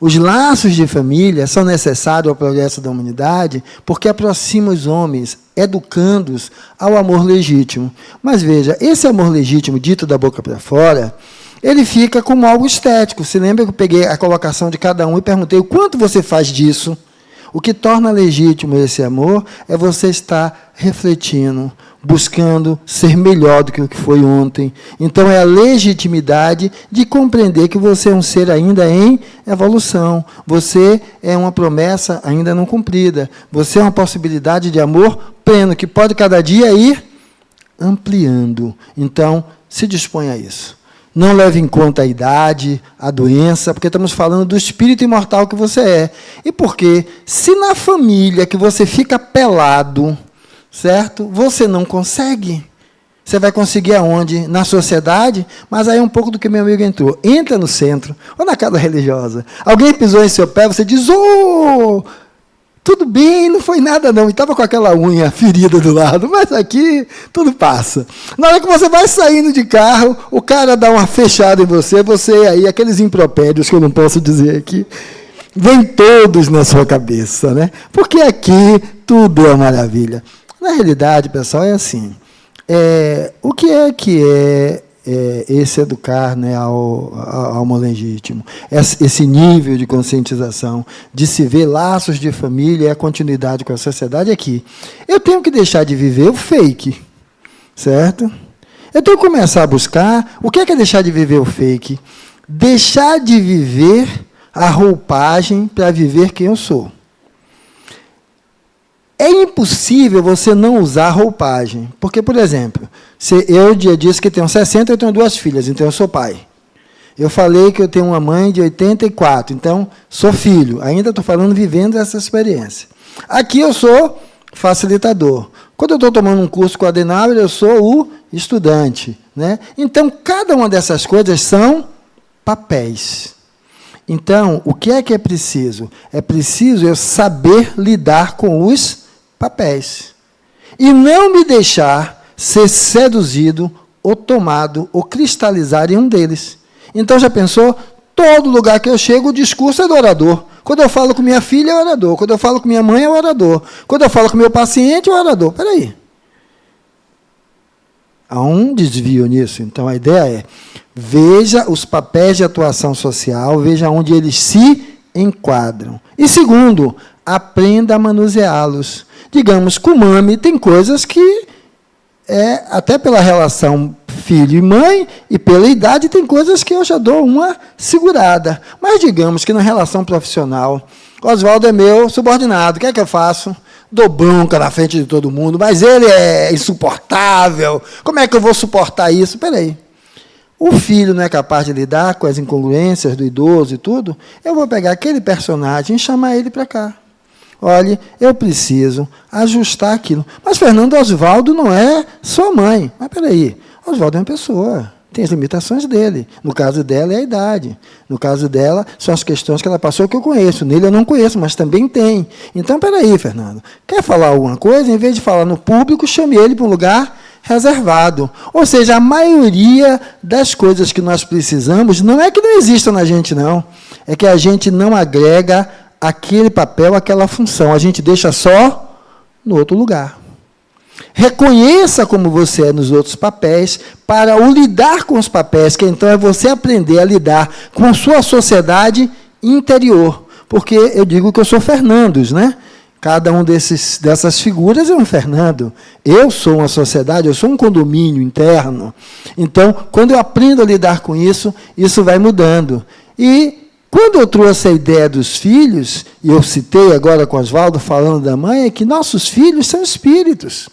os laços de família são necessários ao progresso da humanidade, porque aproxima os homens, educando-os ao amor legítimo. Mas veja, esse amor legítimo, dito da boca para fora, ele fica como algo estético. Se lembra que eu peguei a colocação de cada um e perguntei o quanto você faz disso? O que torna legítimo esse amor é você estar refletindo, buscando ser melhor do que o que foi ontem. Então, é a legitimidade de compreender que você é um ser ainda em evolução. Você é uma promessa ainda não cumprida. Você é uma possibilidade de amor pleno, que pode cada dia ir ampliando. Então, se dispõe a isso. Não leve em conta a idade, a doença, porque estamos falando do espírito imortal que você é. E porque, se na família que você fica pelado, certo? Você não consegue. Você vai conseguir aonde? Na sociedade? Mas aí é um pouco do que meu amigo entrou. Entra no centro, ou na casa religiosa. Alguém pisou em seu pé, você diz, tudo bem, não foi nada não. E estava com aquela unha ferida do lado, mas aqui tudo passa. Na hora que você vai saindo de carro, o cara dá uma fechada em você aí, aqueles impropérios que eu não posso dizer aqui, vêm todos na sua cabeça, né? Porque aqui tudo é maravilha. Na realidade, pessoal, é assim. O que é esse educar, né, ao amor legítimo? Esse nível de conscientização, de se ver laços de família e a continuidade com a sociedade aqui. Eu tenho que deixar de viver o fake, certo? Eu tenho que começar a buscar o que é deixar de viver o fake? Deixar de viver a roupagem para viver quem eu sou. É impossível você não usar roupagem. Porque, por exemplo, se eu dia disse que tenho 60, eu tenho 2 filhas, então eu sou pai. Eu falei que eu tenho uma mãe de 84, então sou filho. Ainda estou falando vivendo essa experiência. Aqui eu sou facilitador. Quando eu estou tomando um curso com a Adenauer, eu sou o estudante, né? Então, cada uma dessas coisas são papéis. Então, o que é preciso? É preciso eu saber lidar com os papéis. E não me deixar ser seduzido, ou tomado, ou cristalizar em um deles. Então, já pensou? Todo lugar que eu chego, o discurso é do orador. Quando eu falo com minha filha, é orador. Quando eu falo com minha mãe, é orador. Quando eu falo com meu paciente, é orador. Espera aí. Há um desvio nisso. Então, a ideia é, veja os papéis de atuação social, veja onde eles se enquadram. E, segundo, aprenda a manuseá-los. Digamos, com mami tem coisas que, até pela relação filho e mãe, e pela idade, tem coisas que eu já dou uma segurada. Mas, digamos que na relação profissional, Oswaldo é meu subordinado, o que é que eu faço? Dou bronca na frente de todo mundo, mas ele é insuportável, como é que eu vou suportar isso? Espera aí. O filho não é capaz de lidar com as incongruências do idoso e tudo, eu vou pegar aquele personagem e chamar ele para cá. Olha, eu preciso ajustar aquilo. Mas Fernando, Oswaldo não é sua mãe. Mas espera aí, Oswaldo é uma pessoa, tem as limitações dele. No caso dela é a idade. No caso dela, são as questões que ela passou que eu conheço. Nele eu não conheço, mas também tem. Então, espera aí, Fernando. Quer falar alguma coisa? Em vez de falar no público, chame ele para um lugar reservado. Ou seja, a maioria das coisas que nós precisamos não é que não existam na gente, não. É que a gente não agrega aquele papel, aquela função. A gente deixa só no outro lugar. Reconheça como você é nos outros papéis, para o lidar com os papéis, que então é você aprender a lidar com a sua sociedade interior. Porque eu digo que eu sou Fernandos, né? Cada um dessas figuras é um Fernando. Eu sou uma sociedade, eu sou um condomínio interno. Então, quando eu aprendo a lidar com isso, isso vai mudando. E quando eu trouxe a ideia dos filhos, e eu citei agora com Oswaldo falando da mãe, é que nossos filhos são espíritos.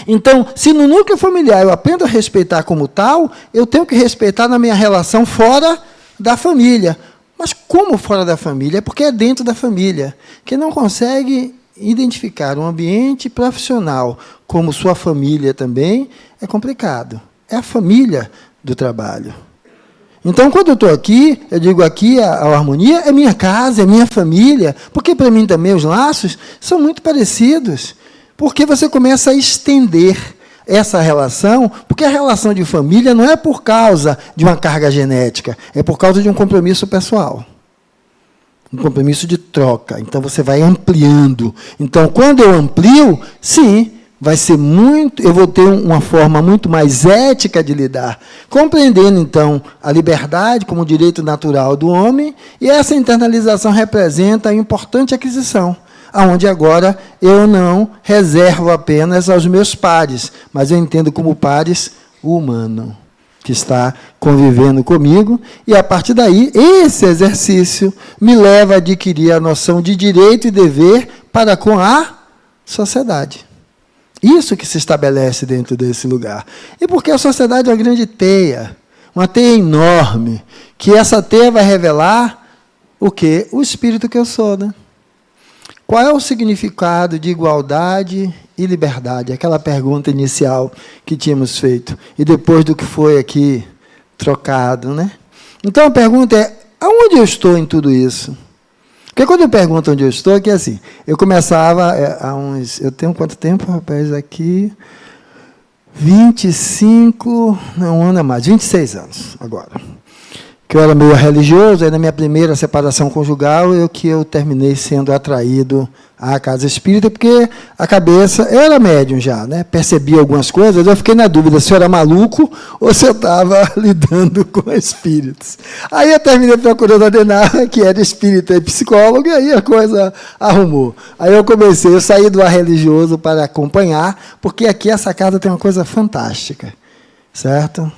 Então, se no núcleo familiar eu aprendo a respeitar como tal, eu tenho que respeitar na minha relação fora da família. Mas como fora da família? É porque é dentro da família. Quem não consegue identificar um ambiente profissional como sua família também, é complicado. É a família do trabalho. Então, quando eu estou aqui, eu digo aqui, a harmonia é minha casa, é minha família, porque para mim também os laços são muito parecidos. Porque você começa a estender essa relação, porque a relação de família não é por causa de uma carga genética, é por causa de um compromisso pessoal. Um compromisso de troca. Então, você vai ampliando. Então, quando eu amplio, sim, vai ser muito, eu vou ter uma forma muito mais ética de lidar, compreendendo, então, a liberdade como direito natural do homem, e essa internalização representa a importante aquisição, onde agora eu não reservo apenas aos meus pares, mas eu entendo como pares o humano, que está convivendo comigo, e, a partir daí, esse exercício me leva a adquirir a noção de direito e dever para com a sociedade. Isso que se estabelece dentro desse lugar. E porque a sociedade é uma grande teia, uma teia enorme, que essa teia vai revelar o quê? O espírito que eu sou, né? Qual é o significado de igualdade e liberdade? Aquela pergunta inicial que tínhamos feito. E depois do que foi aqui trocado, né? Então, a pergunta é, aonde eu estou em tudo isso? Porque quando eu pergunto onde eu estou, é que assim, eu começava eu tenho quanto tempo, rapaz, aqui? 25, não, um ano a mais, 26 anos agora. Que eu era meio religioso, aí na minha primeira separação conjugal, eu terminei sendo atraído à casa espírita, porque a cabeça, eu era médium já, né? Percebi algumas coisas, eu fiquei na dúvida se eu era maluco ou se eu estava lidando com espíritos. Aí eu terminei procurando a Adenauer, que era espírita e psicólogo, e aí a coisa arrumou. Aí eu saí do ar religioso para acompanhar, porque aqui essa casa tem uma coisa fantástica, certo?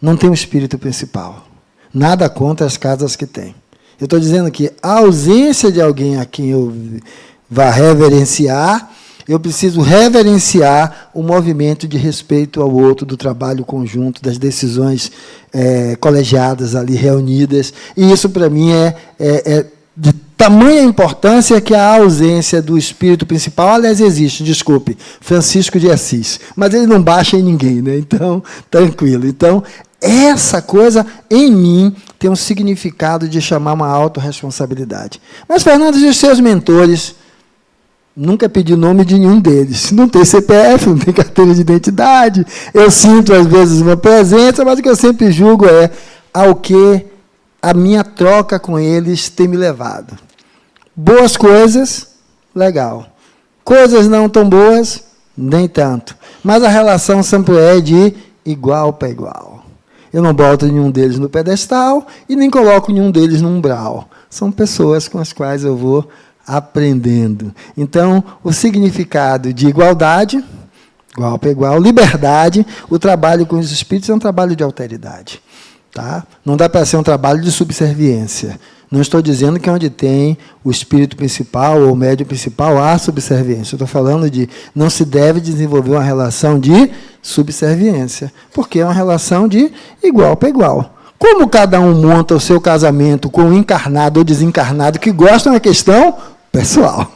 Não tem um espírito principal. Nada contra as casas que tem. Eu estou dizendo que a ausência de alguém a quem eu vá reverenciar, eu preciso reverenciar o movimento de respeito ao outro, do trabalho conjunto, das decisões colegiadas ali, reunidas. E isso, para mim, é de tamanha importância que a ausência do espírito principal, aliás, existe, desculpe, Francisco de Assis, mas ele não baixa em ninguém, né? Então, tranquilo. Então, essa coisa, em mim, tem um significado de chamar uma autorresponsabilidade. Mas, Fernando, e os seus mentores? Nunca pedi o nome de nenhum deles. Não tem CPF, não tem carteira de identidade. Eu sinto, às vezes, uma presença, mas o que eu sempre julgo é ao que a minha troca com eles tem me levado. Boas coisas, legal. Coisas não tão boas, Nem tanto. Mas a relação sempre é de igual para igual. Eu não boto nenhum deles no pedestal e nem coloco nenhum deles no umbral. São pessoas com as quais eu vou aprendendo. Então, o significado de igualdade, igual para igual, liberdade, o trabalho com os espíritos é um trabalho de alteridade. Tá? Não dá para ser um trabalho de subserviência. Não estou dizendo que onde tem o espírito principal ou o médium principal há subserviência. Eu estou falando de não se deve desenvolver uma relação de subserviência, porque é uma relação de igual para igual. Como cada um monta o seu casamento com o encarnado ou desencarnado que gosta, é uma questão pessoal.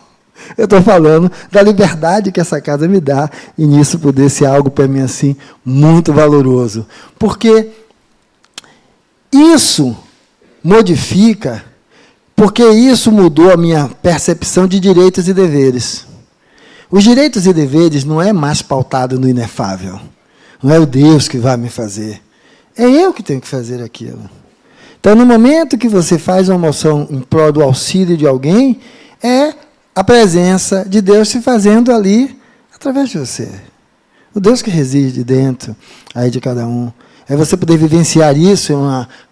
Eu estou falando da liberdade que essa casa me dá, e nisso poder ser algo para mim assim muito valoroso. Porque isso modifica, porque isso mudou a minha percepção de direitos e deveres. Os direitos e deveres não é mais pautado no inefável. Não é o Deus que vai me fazer. É eu que tenho que fazer aquilo. Então, no momento que você faz uma moção em prol do auxílio de alguém, é a presença de Deus se fazendo ali através de você. O Deus que reside dentro aí de cada um. É você poder vivenciar isso em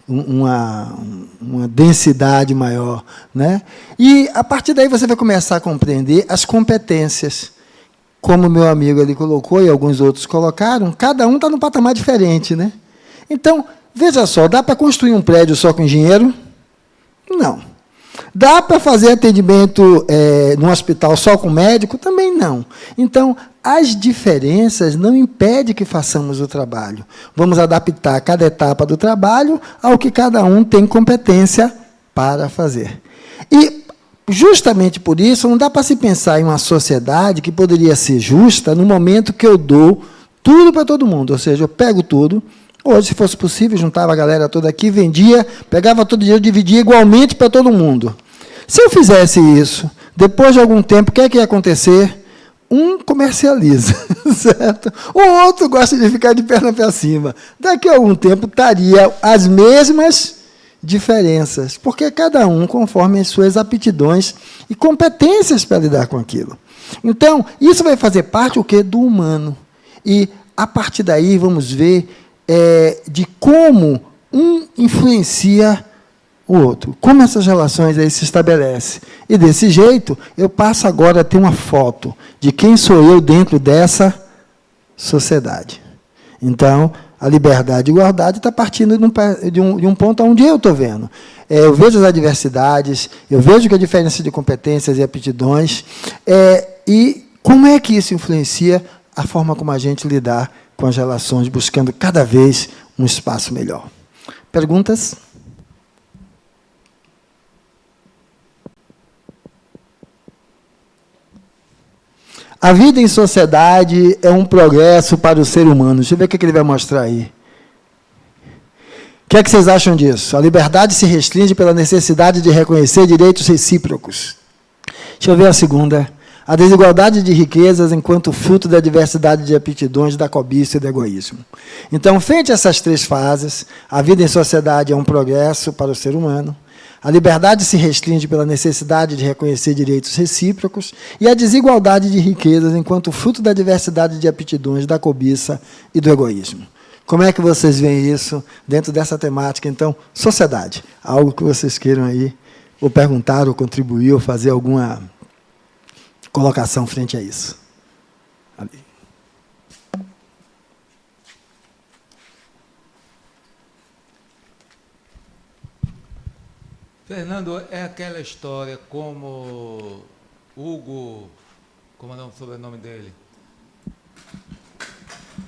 uma densidade maior. Né? E, a partir daí, você vai começar a compreender as competências. Como o meu amigo ali colocou e alguns outros colocaram, cada um está num patamar diferente. Né? Então, veja só, dá para construir um prédio só com engenheiro? Não. Dá para fazer atendimento num hospital só com médico? Também não. Então, as diferenças não impedem que façamos o trabalho. Vamos adaptar cada etapa do trabalho ao que cada um tem competência para fazer. E, justamente por isso, não dá para se pensar em uma sociedade que poderia ser justa no momento que eu dou tudo para todo mundo. Ou seja, eu pego tudo. Hoje, se fosse possível, juntava a galera toda aqui, vendia, pegava todo o dinheiro, dividia igualmente para todo mundo. Se eu fizesse isso, depois de algum tempo, o que é que ia acontecer? Um comercializa, certo? O outro gosta de ficar de perna para cima. Daqui a algum tempo, estaria as mesmas diferenças, porque cada um conforme as suas aptidões e competências para lidar com aquilo. Então, isso vai fazer parte o quê? Do humano. E, a partir daí, vamos ver de como um influencia o outro, como essas relações aí se estabelecem. E, desse jeito, eu passo agora a ter uma foto de quem sou eu dentro dessa sociedade. Então, a liberdade e a igualdade está partindo de um ponto onde eu estou vendo. Eu vejo as adversidades, eu vejo que a diferença de competências e aptidões, e como é que isso influencia a forma como a gente lidar com as relações, buscando cada vez um espaço melhor. Perguntas? A vida em sociedade é um progresso para o ser humano. Deixa eu ver o que ele vai mostrar aí. O que é que vocês acham disso? A liberdade se restringe pela necessidade de reconhecer direitos recíprocos. Deixa eu ver a segunda. A desigualdade de riquezas enquanto fruto da diversidade de aptidões, da cobiça e do egoísmo. Então, frente a essas três fases, a vida em sociedade é um progresso para o ser humano. A liberdade se restringe pela necessidade de reconhecer direitos recíprocos e a desigualdade de riquezas enquanto fruto da diversidade de aptidões, da cobiça e do egoísmo. Como é que vocês veem isso dentro dessa temática, então, sociedade? Algo que vocês queiram aí, ou perguntar, ou contribuir, ou fazer alguma colocação frente a isso. Ali. Fernando, é aquela história como Hugo, como é o sobrenome dele?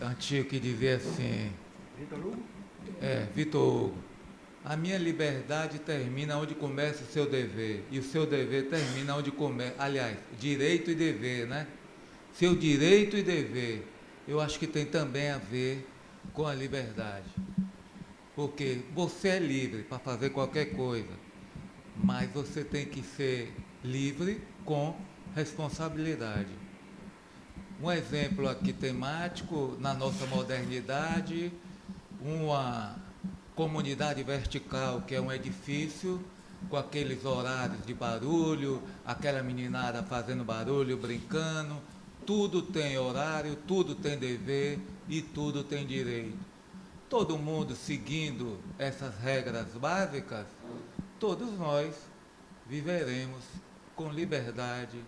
Antigo, que dizia assim... Vitor Hugo? Vitor Hugo. A minha liberdade termina onde começa o seu dever, e o seu dever termina onde começa... Aliás, direito e dever, né? Seu direito e dever, eu acho que tem também a ver com a liberdade. Porque você é livre para fazer qualquer coisa, mas você tem que ser livre com responsabilidade. Um exemplo aqui temático, na nossa modernidade, uma comunidade vertical, que é um edifício, com aqueles horários de barulho, aquela meninada fazendo barulho, brincando, tudo tem horário, tudo tem dever e tudo tem direito. Todo mundo seguindo essas regras básicas, todos nós viveremos com liberdade,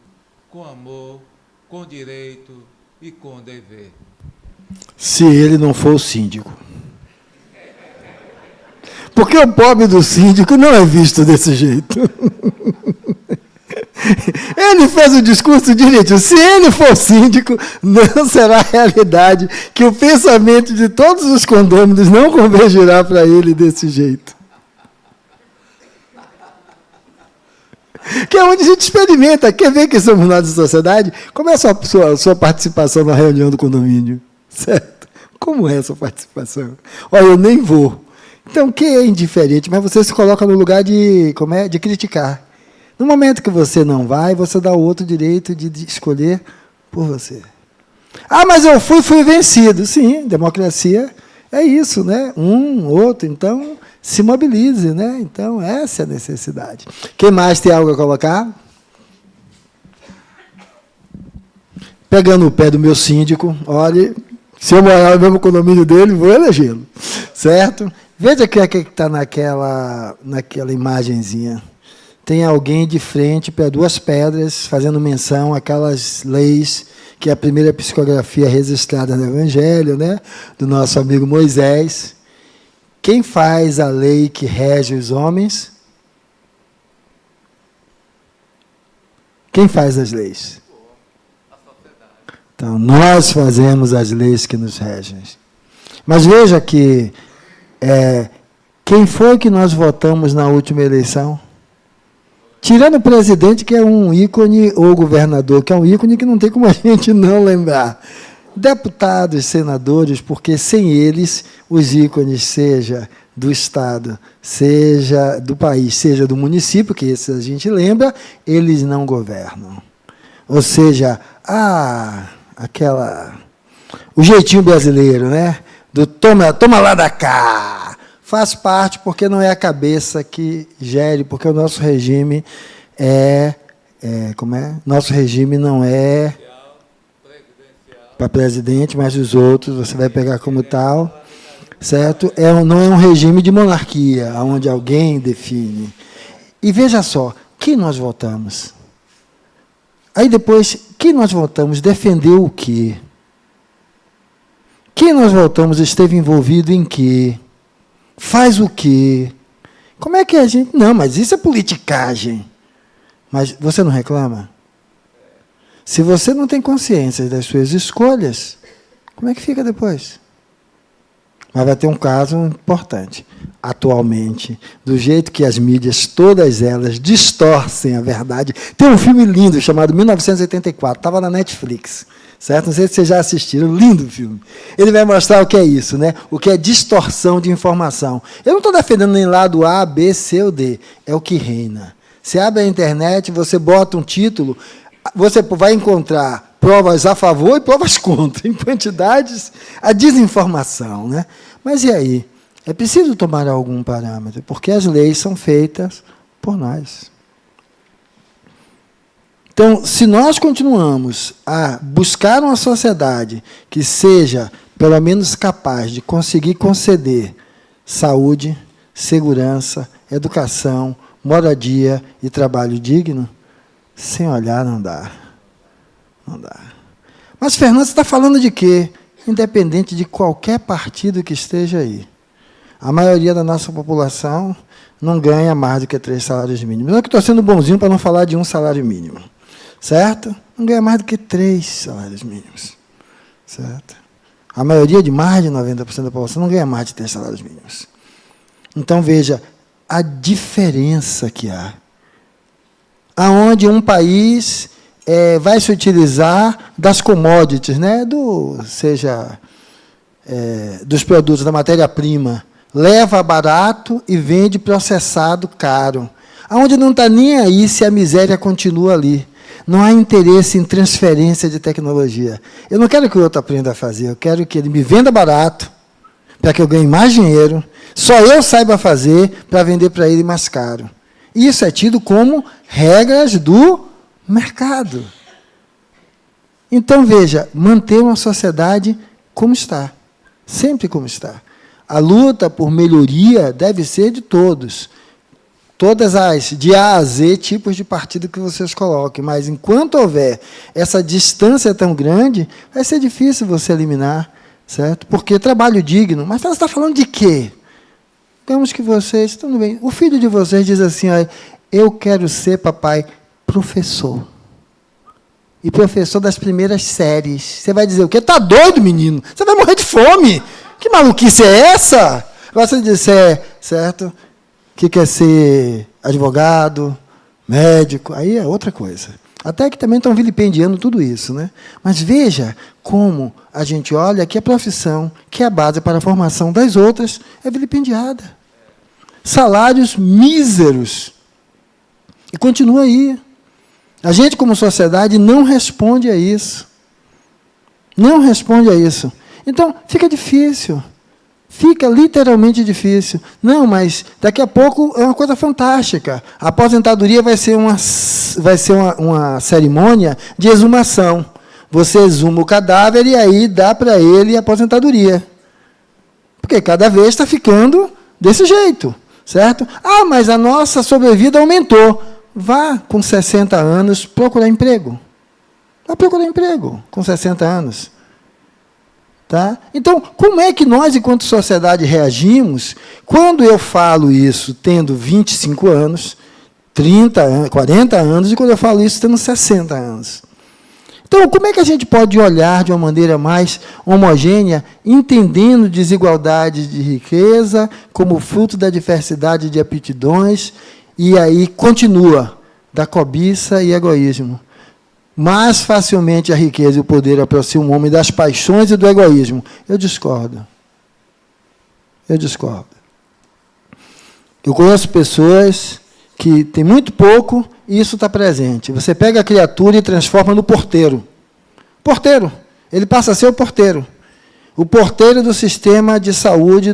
com amor, com direito e com dever. Se ele não for o síndico. Porque o pobre do síndico não é visto desse jeito. Ele fez o discurso direitinho. Se ele for síndico, não será realidade que o pensamento de todos os condôminos não convergirá para ele desse jeito. Que é onde a gente experimenta. Quer ver que somos nós de sociedade? Como é a sua participação na reunião do condomínio? Certo? Como é a sua participação? Olha, eu nem vou. Então, quem é indiferente? Mas você se coloca no lugar de criticar. No momento que você não vai, você dá o outro direito de escolher por você. Ah, mas eu fui vencido. Sim, democracia é isso, né? Outro, então, se mobilize, né? Então, essa é a necessidade. Quem mais tem algo a colocar? Pegando o pé do meu síndico, olha, se eu morar no mesmo condomínio dele, vou elegê-lo, certo? Veja o que está naquela imagenzinha. Tem alguém de frente para duas pedras, fazendo menção àquelas leis, que é a primeira psicografia registrada no Evangelho, né, do nosso amigo Moisés. Quem faz a lei que rege os homens? Quem faz as leis? Então, nós fazemos as leis que nos regem. Mas veja que quem foi que nós votamos na última eleição? Tirando o presidente, que é um ícone, ou o governador, que é um ícone que não tem como a gente não lembrar. Deputados, senadores, porque sem eles, os ícones, seja do Estado, seja do país, seja do município, que esse a gente lembra, eles não governam. Ou seja, o jeitinho brasileiro, né? Do toma lá da cá. Faz parte porque não é a cabeça que gere, porque o nosso regime Nosso regime não é para presidente, mas os outros você vai pegar como tal, certo? Não é um regime de monarquia, onde alguém define. E veja só, quem nós votamos? Aí depois, quem nós votamos defendeu o quê? Quem nós votamos esteve envolvido em quê? Faz o quê? Como é que a gente... Não, mas isso é politicagem. Mas você não reclama? Se você não tem consciência das suas escolhas, como é que fica depois? Mas vai ter um caso importante. Atualmente, do jeito que as mídias, todas elas, distorcem a verdade. Tem um filme lindo chamado 1984, estava na Netflix. Certo? Não sei se vocês já assistiram, lindo filme. Ele vai mostrar o que é isso, né? O que é distorção de informação. Eu não estou defendendo nem lado A, B, C ou D. É o que reina. Você abre a internet, você bota um título, você vai encontrar provas a favor e provas contra, em quantidades, a desinformação, né? Mas e aí? É preciso tomar algum parâmetro, porque as leis são feitas por nós. Então, se nós continuamos a buscar uma sociedade que seja, pelo menos, capaz de conseguir conceder saúde, segurança, educação, moradia e trabalho digno, sem olhar não dá. Não dá. Mas, Fernando, você está falando de quê? Independente de qualquer partido que esteja aí. A maioria da nossa população não ganha mais do que 3 salários mínimos. Não é que estou sendo bonzinho para não falar de 1 salário mínimo. Certo? Não ganha mais do que 3 salários mínimos. Certo? A maioria de mais de 90% da população não ganha mais de 3 salários mínimos. Então, veja a diferença que há. Aonde um país vai se utilizar das commodities, né? Dos produtos, da matéria-prima, leva barato e vende processado caro. Aonde não está nem aí se a miséria continua ali. Não há interesse em transferência de tecnologia. Eu não quero que o outro aprenda a fazer, eu quero que ele me venda barato, para que eu ganhe mais dinheiro, só eu saiba fazer para vender para ele mais caro. Isso é tido como regras do mercado. Então, veja, manter uma sociedade como está, sempre como está. A luta por melhoria deve ser de todos. Todas as, de A a Z, tipos de partido que vocês coloquem. Mas, enquanto houver essa distância tão grande, vai ser difícil você eliminar, certo? Porque trabalho digno. Mas você está falando de quê? Digamos que vocês, tudo bem, o filho de vocês diz assim, ó, eu quero ser, papai, professor. E professor das primeiras séries. Você vai dizer o quê? Está doido, menino? Você vai morrer de fome. Que maluquice é essa? Agora, se ele disser, certo, que quer ser advogado, médico, aí é outra coisa. Até que também estão vilipendiando tudo isso, né? Mas veja como a gente olha que a profissão, que é a base para a formação das outras, é vilipendiada. Salários míseros. E continua aí. A gente, como sociedade, não responde a isso. Não responde a isso. Então, fica difícil. Fica literalmente difícil. Não, mas daqui a pouco é uma coisa fantástica. A aposentadoria vai ser uma cerimônia de exumação. Você exuma o cadáver e aí dá para ele a aposentadoria. Porque cada vez está ficando desse jeito, certo? Ah, mas a nossa sobrevida aumentou. Vá, com 60 anos, procurar emprego. Vá procurar emprego com 60 anos. Tá? Então, como é que nós, enquanto sociedade, reagimos quando eu falo isso tendo 25 anos, 30 anos, 40 anos, e quando eu falo isso tendo 60 anos? Então, como é que a gente pode olhar de uma maneira mais homogênea, entendendo desigualdade de riqueza como fruto da diversidade de aptidões, e aí continua, da cobiça e egoísmo? Mais facilmente a riqueza e o poder aproximam o homem das paixões e do egoísmo. Eu discordo. Eu discordo. Eu conheço pessoas que têm muito pouco e isso está presente. Você pega a criatura e transforma no porteiro. Porteiro. Ele passa a ser o porteiro. O porteiro do sistema de saúde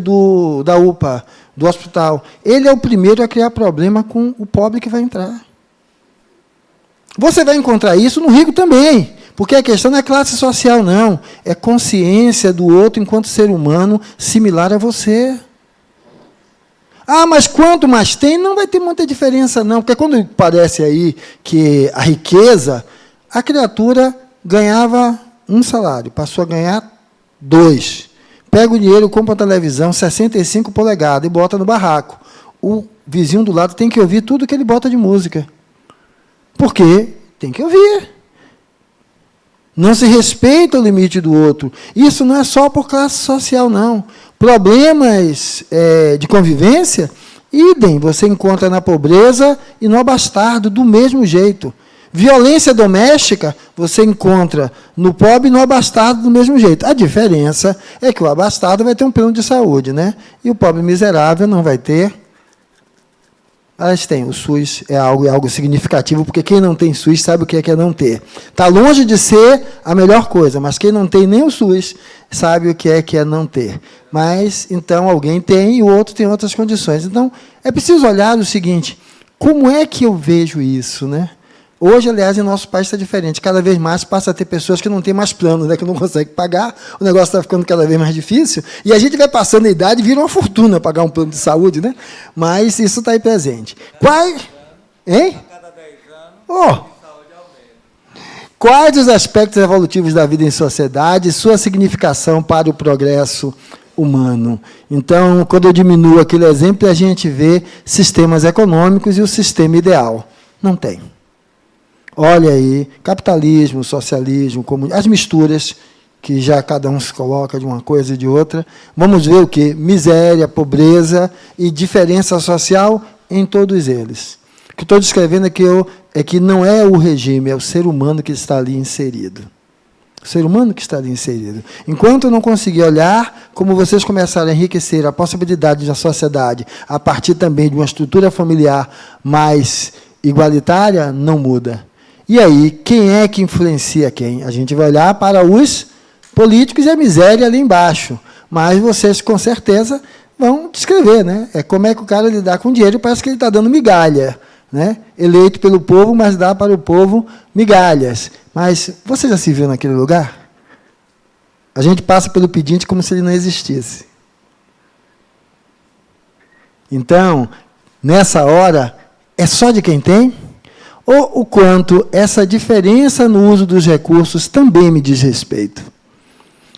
da UPA, do hospital. Ele é o primeiro a criar problema com o pobre que vai entrar. Você vai encontrar isso no rico também, porque a questão não é classe social, não. É consciência do outro enquanto ser humano similar a você. Ah, mas quanto mais tem, não vai ter muita diferença, não. Porque quando parece aí que a riqueza, a criatura ganhava 1 salário, passou a ganhar 2. Pega o dinheiro, compra uma televisão, 65 polegadas, e bota no barraco. O vizinho do lado tem que ouvir tudo que ele bota de música. Porque tem que ouvir. Não se respeita o limite do outro. Isso não é só por classe social, não. Problemas de convivência, idem, você encontra na pobreza e no abastardo, do mesmo jeito. Violência doméstica, você encontra no pobre e no abastardo do mesmo jeito. A diferença é que o abastardo vai ter um plano de saúde, né? E o pobre miserável não vai ter. Elas têm. O SUS é algo significativo, porque quem não tem SUS sabe o que é não ter. Está longe de ser a melhor coisa, mas quem não tem nem o SUS sabe o que é não ter. Mas, então, alguém tem e o outro tem outras condições. Então, é preciso olhar o seguinte, como é que eu vejo isso, né? Hoje, aliás, em nosso país está diferente. Cada vez mais passa a ter pessoas que não têm mais plano, né, que não conseguem pagar, o negócio está ficando cada vez mais difícil, e a gente vai passando a idade e vira uma fortuna pagar um plano de saúde, né? Mas isso está aí presente. Hein? Quais os aspectos evolutivos da vida em sociedade e sua significação para o progresso humano? Então, quando eu diminuo aquele exemplo, a gente vê sistemas econômicos e o sistema ideal. Não tem. Olha aí, capitalismo, socialismo, as misturas, que já cada um se coloca de uma coisa e de outra. Vamos ver o quê? Miséria, pobreza e diferença social em todos eles. O que estou descrevendo é que não é o regime, é o ser humano que está ali inserido. O ser humano que está ali inserido. Enquanto eu não conseguir olhar como vocês começaram a enriquecer a possibilidade da sociedade a partir também de uma estrutura familiar mais igualitária, não muda. E aí, quem é que influencia quem? A gente vai olhar para os políticos e a miséria ali embaixo. Mas vocês, com certeza, vão descrever, né? É como é que o cara lidar com dinheiro, parece que ele está dando migalha, né? Eleito pelo povo, mas dá para o povo migalhas. Mas você já se viu naquele lugar? A gente passa pelo pedinte como se ele não existisse. Então, nessa hora, é só de quem tem? Ou o quanto essa diferença no uso dos recursos também me diz respeito?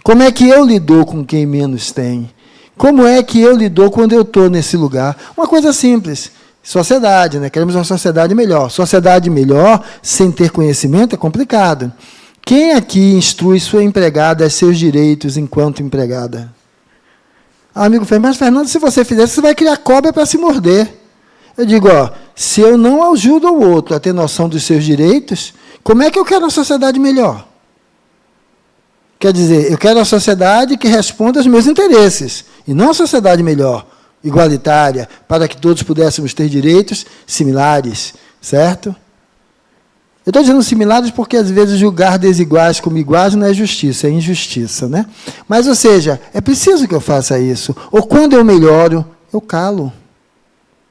Como é que eu lido com quem menos tem? Como é que eu lido quando eu estou nesse lugar? Uma coisa simples, sociedade, né? Queremos uma sociedade melhor. Sociedade melhor, sem ter conhecimento, é complicado. Quem aqui instrui sua empregada a seus direitos enquanto empregada? Amigo Fernando, mas Fernando, se você fizer, você vai criar cobra para se morder. Eu digo, se eu não ajudo o outro a ter noção dos seus direitos, como é que eu quero uma sociedade melhor? Quer dizer, eu quero uma sociedade que responda aos meus interesses, e não uma sociedade melhor, igualitária, para que todos pudéssemos ter direitos similares, certo? Eu estou dizendo similares porque, às vezes, julgar desiguais como iguais não é justiça, é injustiça, né? Mas, ou seja, é preciso que eu faça isso. Ou, quando eu melhoro, eu calo.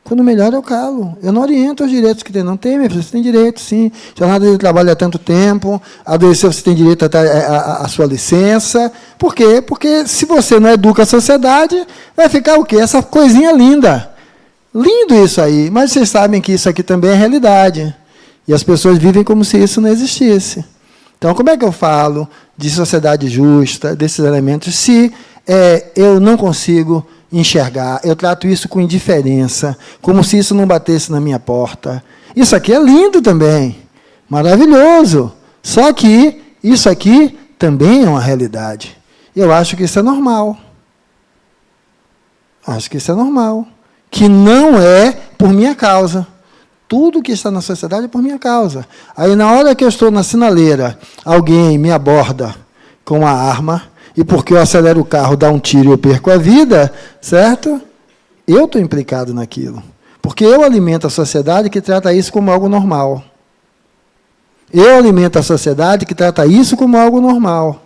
Quando melhora, eu calo. Eu não oriento os direitos que tem. Não tem, meu filho, você tem direito, sim. Jornada de trabalho há tanto tempo, adoecer, você tem direito à sua licença. Por quê? Porque se você não educa a sociedade, vai ficar o quê? Essa coisinha linda. Lindo isso aí, mas vocês sabem que isso aqui também é realidade. E as pessoas vivem como se isso não existisse. Então, como é que eu falo de sociedade justa, desses elementos, se eu não consigo enxergar, eu trato isso com indiferença, como se isso não batesse na minha porta. Isso aqui é lindo também, maravilhoso. Só que isso aqui também é uma realidade. Eu acho que isso é normal. Acho que isso é normal. Que não é por minha causa. Tudo que está na sociedade é por minha causa. Aí, na hora que eu estou na sinaleira, alguém me aborda com uma arma, e porque eu acelero o carro, dá um tiro e eu perco a vida, certo? Eu estou implicado naquilo. Porque eu alimento a sociedade que trata isso como algo normal. Eu alimento a sociedade que trata isso como algo normal.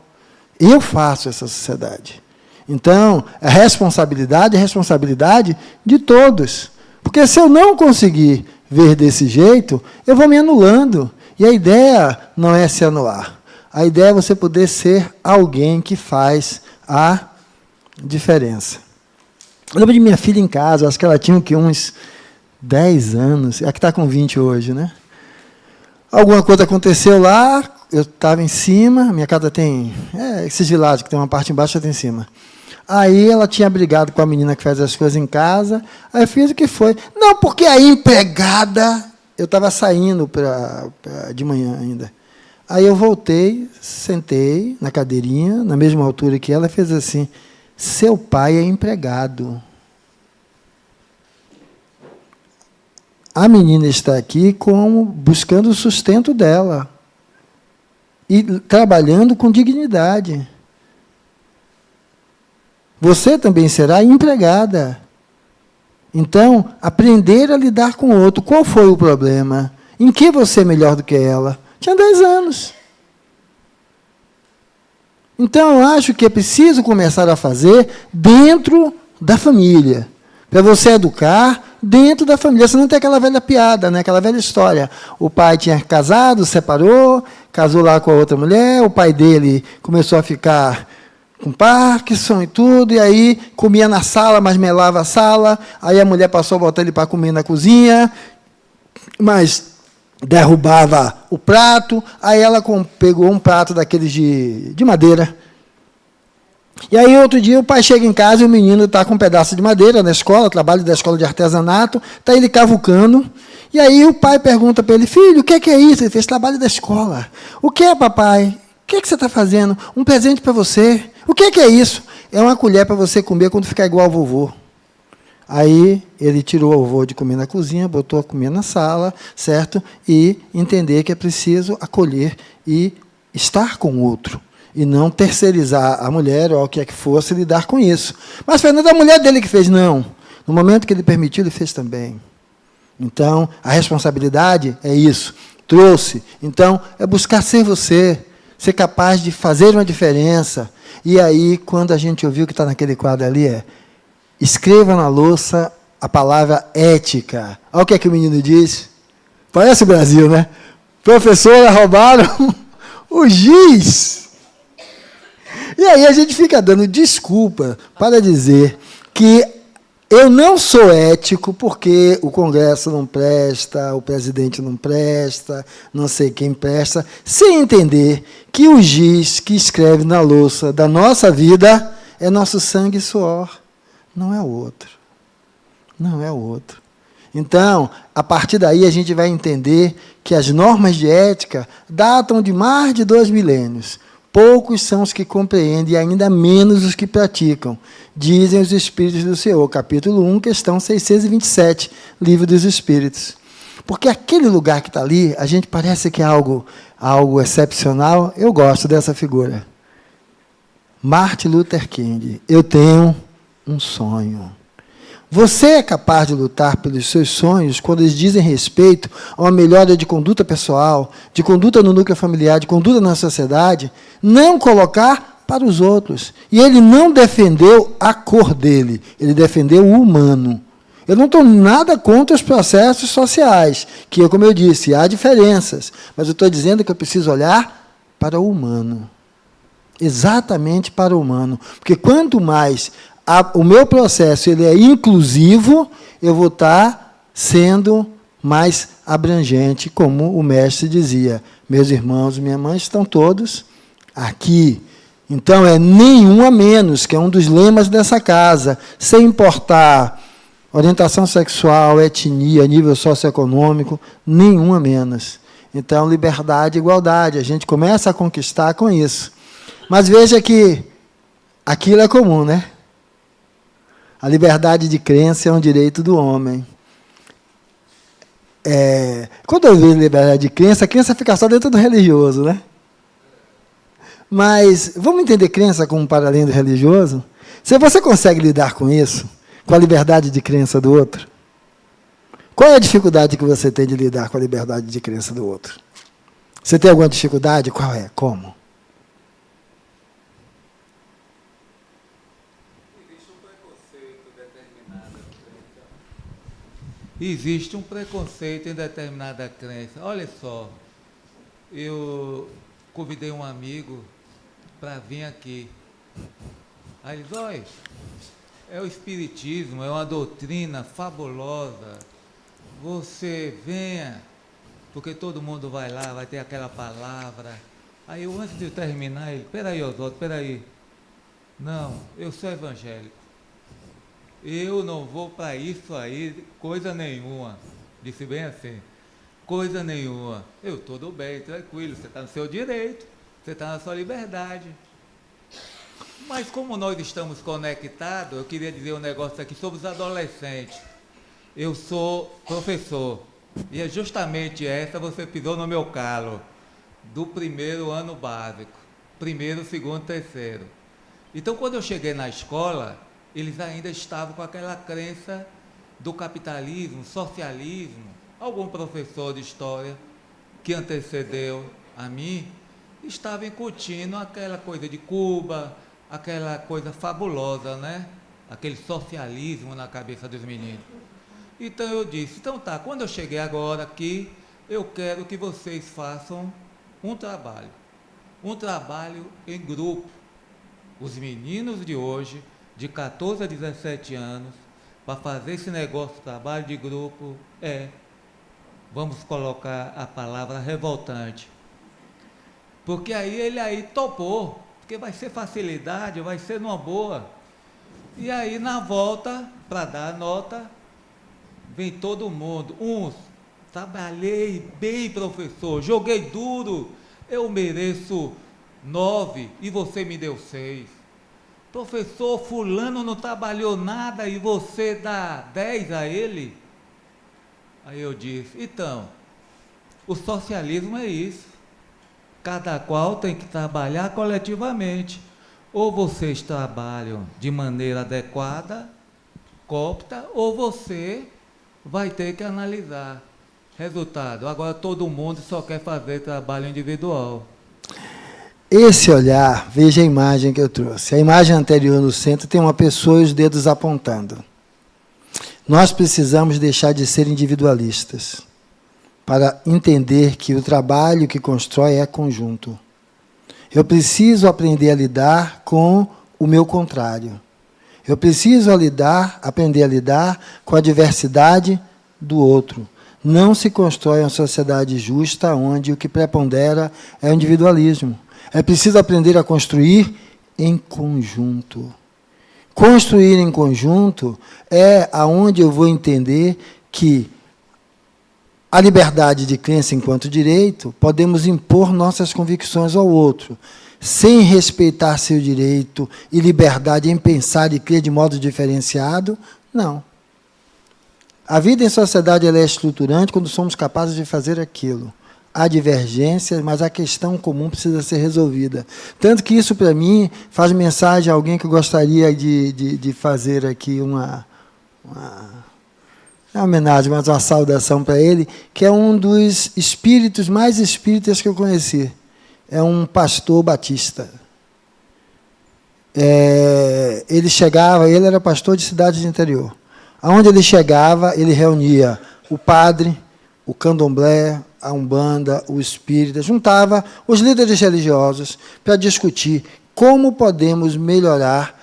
Eu faço essa sociedade. Então, a responsabilidade é a responsabilidade de todos. Porque se eu não conseguir ver desse jeito, eu vou me anulando. E a ideia não é se anular. A ideia é você poder ser alguém que faz a diferença. Eu lembro de minha filha em casa, acho que ela tinha uns 10 anos, é que está com 20 hoje, né? Alguma coisa aconteceu lá, eu estava em cima, minha casa tem esses vilares que tem uma parte embaixo e outra em cima. Aí ela tinha brigado com a menina que faz as coisas em casa, aí eu fiz o que foi. Não, porque a empregada, eu estava saindo de manhã ainda. Aí eu voltei, sentei na cadeirinha, na mesma altura que ela, e fez assim, seu pai é empregado. A menina está aqui buscando o sustento dela e trabalhando com dignidade. Você também será empregada. Então, aprender a lidar com o outro. Qual foi o problema? Em que você é melhor do que ela? Tinha 10 anos. Então, eu acho que é preciso começar a fazer dentro da família. Para você educar dentro da família. Você não tem aquela velha piada, né? Aquela velha história. O pai tinha casado, separou, casou lá com a outra mulher, o pai dele começou a ficar com Parkinson e tudo, e aí comia na sala, mas melava a sala, aí a mulher passou a botar ele para comer na cozinha, mas derrubava o prato, aí ela pegou um prato daqueles de madeira. E aí, outro dia, o pai chega em casa e o menino está com um pedaço de madeira na escola, trabalho da escola de artesanato, está ele cavucando, e aí o pai pergunta para ele, filho, o que é isso? Ele fez trabalho da escola. O que é, papai? O que você está fazendo? Um presente para você. O que é isso? É uma colher para você comer quando ficar igual ao vovô. Aí ele tirou o vovô de comer na cozinha, botou a comer na sala, certo? E entender que é preciso acolher e estar com o outro. E não terceirizar a mulher, ou o que é que fosse, lidar com isso. Mas, Fernando, a mulher dele que fez, não. No momento que ele permitiu, ele fez também. Então, a responsabilidade é isso. Trouxe. Então, é buscar ser você, ser capaz de fazer uma diferença. E aí, quando a gente ouviu o que está naquele quadro ali, escreva na louça a palavra ética. Olha o que é que o menino diz. Parece o Brasil, né? Professora, roubaram o giz. E aí a gente fica dando desculpa para dizer que eu não sou ético porque o Congresso não presta, o presidente não presta, não sei quem presta, sem entender que o giz que escreve na louça da nossa vida é nosso sangue e suor, não é o outro. Não é o outro. Então, a partir daí, a gente vai entender que as normas de ética datam de mais de 2 milênios. Poucos são os que compreendem e ainda menos os que praticam, dizem os Espíritos do Senhor, capítulo 1, questão 627, Livro dos Espíritos. Porque aquele lugar que está ali, a gente parece que é algo excepcional. Eu gosto dessa figura. Martin Luther King, eu tenho um sonho. Você é capaz de lutar pelos seus sonhos quando eles dizem respeito a uma melhora de conduta pessoal, de conduta no núcleo familiar, de conduta na sociedade, não colocar para os outros. E ele não defendeu a cor dele, ele defendeu o humano. Eu não estou nada contra os processos sociais, que, como eu disse, há diferenças, mas eu estou dizendo que eu preciso olhar para o humano. Exatamente para o humano. Porque quanto mais o meu processo ele é inclusivo, eu vou estar sendo mais abrangente, como o mestre dizia. Meus irmãos e minha mãe estão todos aqui. Então, é nenhum a menos, que é um dos lemas dessa casa, sem importar orientação sexual, etnia, nível socioeconômico, nenhum a menos. Então, liberdade e igualdade, a gente começa a conquistar com isso. Mas veja que aquilo é comum, né? A liberdade de crença é um direito do homem. Quando eu vejo liberdade de crença, a crença fica só dentro do religioso, né? Mas vamos entender crença como para além do religioso? Se você consegue lidar com isso, com a liberdade de crença do outro, qual é a dificuldade que você tem de lidar com a liberdade de crença do outro? Você tem alguma dificuldade? Qual é? Como? Existe um preconceito em determinada crença. Olha só, eu convidei um amigo para vir aqui. Aí ele disse, olha, é o Espiritismo, é uma doutrina fabulosa. Você venha, porque todo mundo vai lá, vai ter aquela palavra. Aí eu, antes de terminar, ele, peraí, Oswaldo, peraí. Não, eu sou evangélico. Eu não vou para isso aí, coisa nenhuma. Disse bem assim, coisa nenhuma. Eu, tudo bem, tranquilo, você está no seu direito, você está na sua liberdade. Mas como nós estamos conectados, eu queria dizer um negócio aqui sobre os adolescentes. Eu sou professor, e é justamente essa, você pisou no meu calo, do primeiro ano básico, primeiro, segundo, terceiro. Então, quando eu cheguei na escola, eles ainda estavam com aquela crença do capitalismo, socialismo. Algum professor de história que antecedeu a mim estava incutindo aquela coisa de Cuba, aquela coisa fabulosa, né? Aquele socialismo na cabeça dos meninos. Então eu disse, então tá, quando eu cheguei agora aqui, eu quero que vocês façam um trabalho em grupo. Os meninos de hoje, de 14 a 17 anos, para fazer esse negócio, trabalho de grupo, vamos colocar a palavra revoltante. Porque aí ele topou, porque vai ser facilidade, vai ser numa boa. E aí, na volta, para dar a nota, vem todo mundo. Uns, trabalhei bem, professor, joguei duro, eu mereço 9 e você me deu 6. Professor, fulano não trabalhou nada e você dá 10 a ele? Aí eu disse, então, o socialismo é isso. Cada qual tem que trabalhar coletivamente. Ou vocês trabalham de maneira adequada, copta, ou você vai ter que analisar. Resultado, agora todo mundo só quer fazer trabalho individual. Esse olhar, veja a imagem que eu trouxe. A imagem anterior no centro tem uma pessoa e os dedos apontando. Nós precisamos deixar de ser individualistas para entender que o trabalho que constrói é conjunto. Eu preciso aprender a lidar com o meu contrário. Eu preciso aprender a lidar com a diversidade do outro. Não se constrói uma sociedade justa onde o que prepondera é o individualismo. É preciso aprender a construir em conjunto. Construir em conjunto é aonde eu vou entender que a liberdade de crença enquanto direito, podemos impor nossas convicções ao outro, sem respeitar seu direito e liberdade em pensar e crer de modo diferenciado, não. A vida em sociedade ela é estruturante quando somos capazes de fazer aquilo. Há divergências, mas a questão comum precisa ser resolvida. Tanto que isso, para mim, faz mensagem a alguém que eu gostaria de fazer aqui uma homenagem, mas uma saudação para ele, que é um dos espíritos mais espíritas que eu conheci. É um pastor batista. Ele era pastor de cidade de interior. Aonde ele chegava, ele reunia o padre, o candomblé, a umbanda, o espírita, juntava os líderes religiosos para discutir como podemos melhorar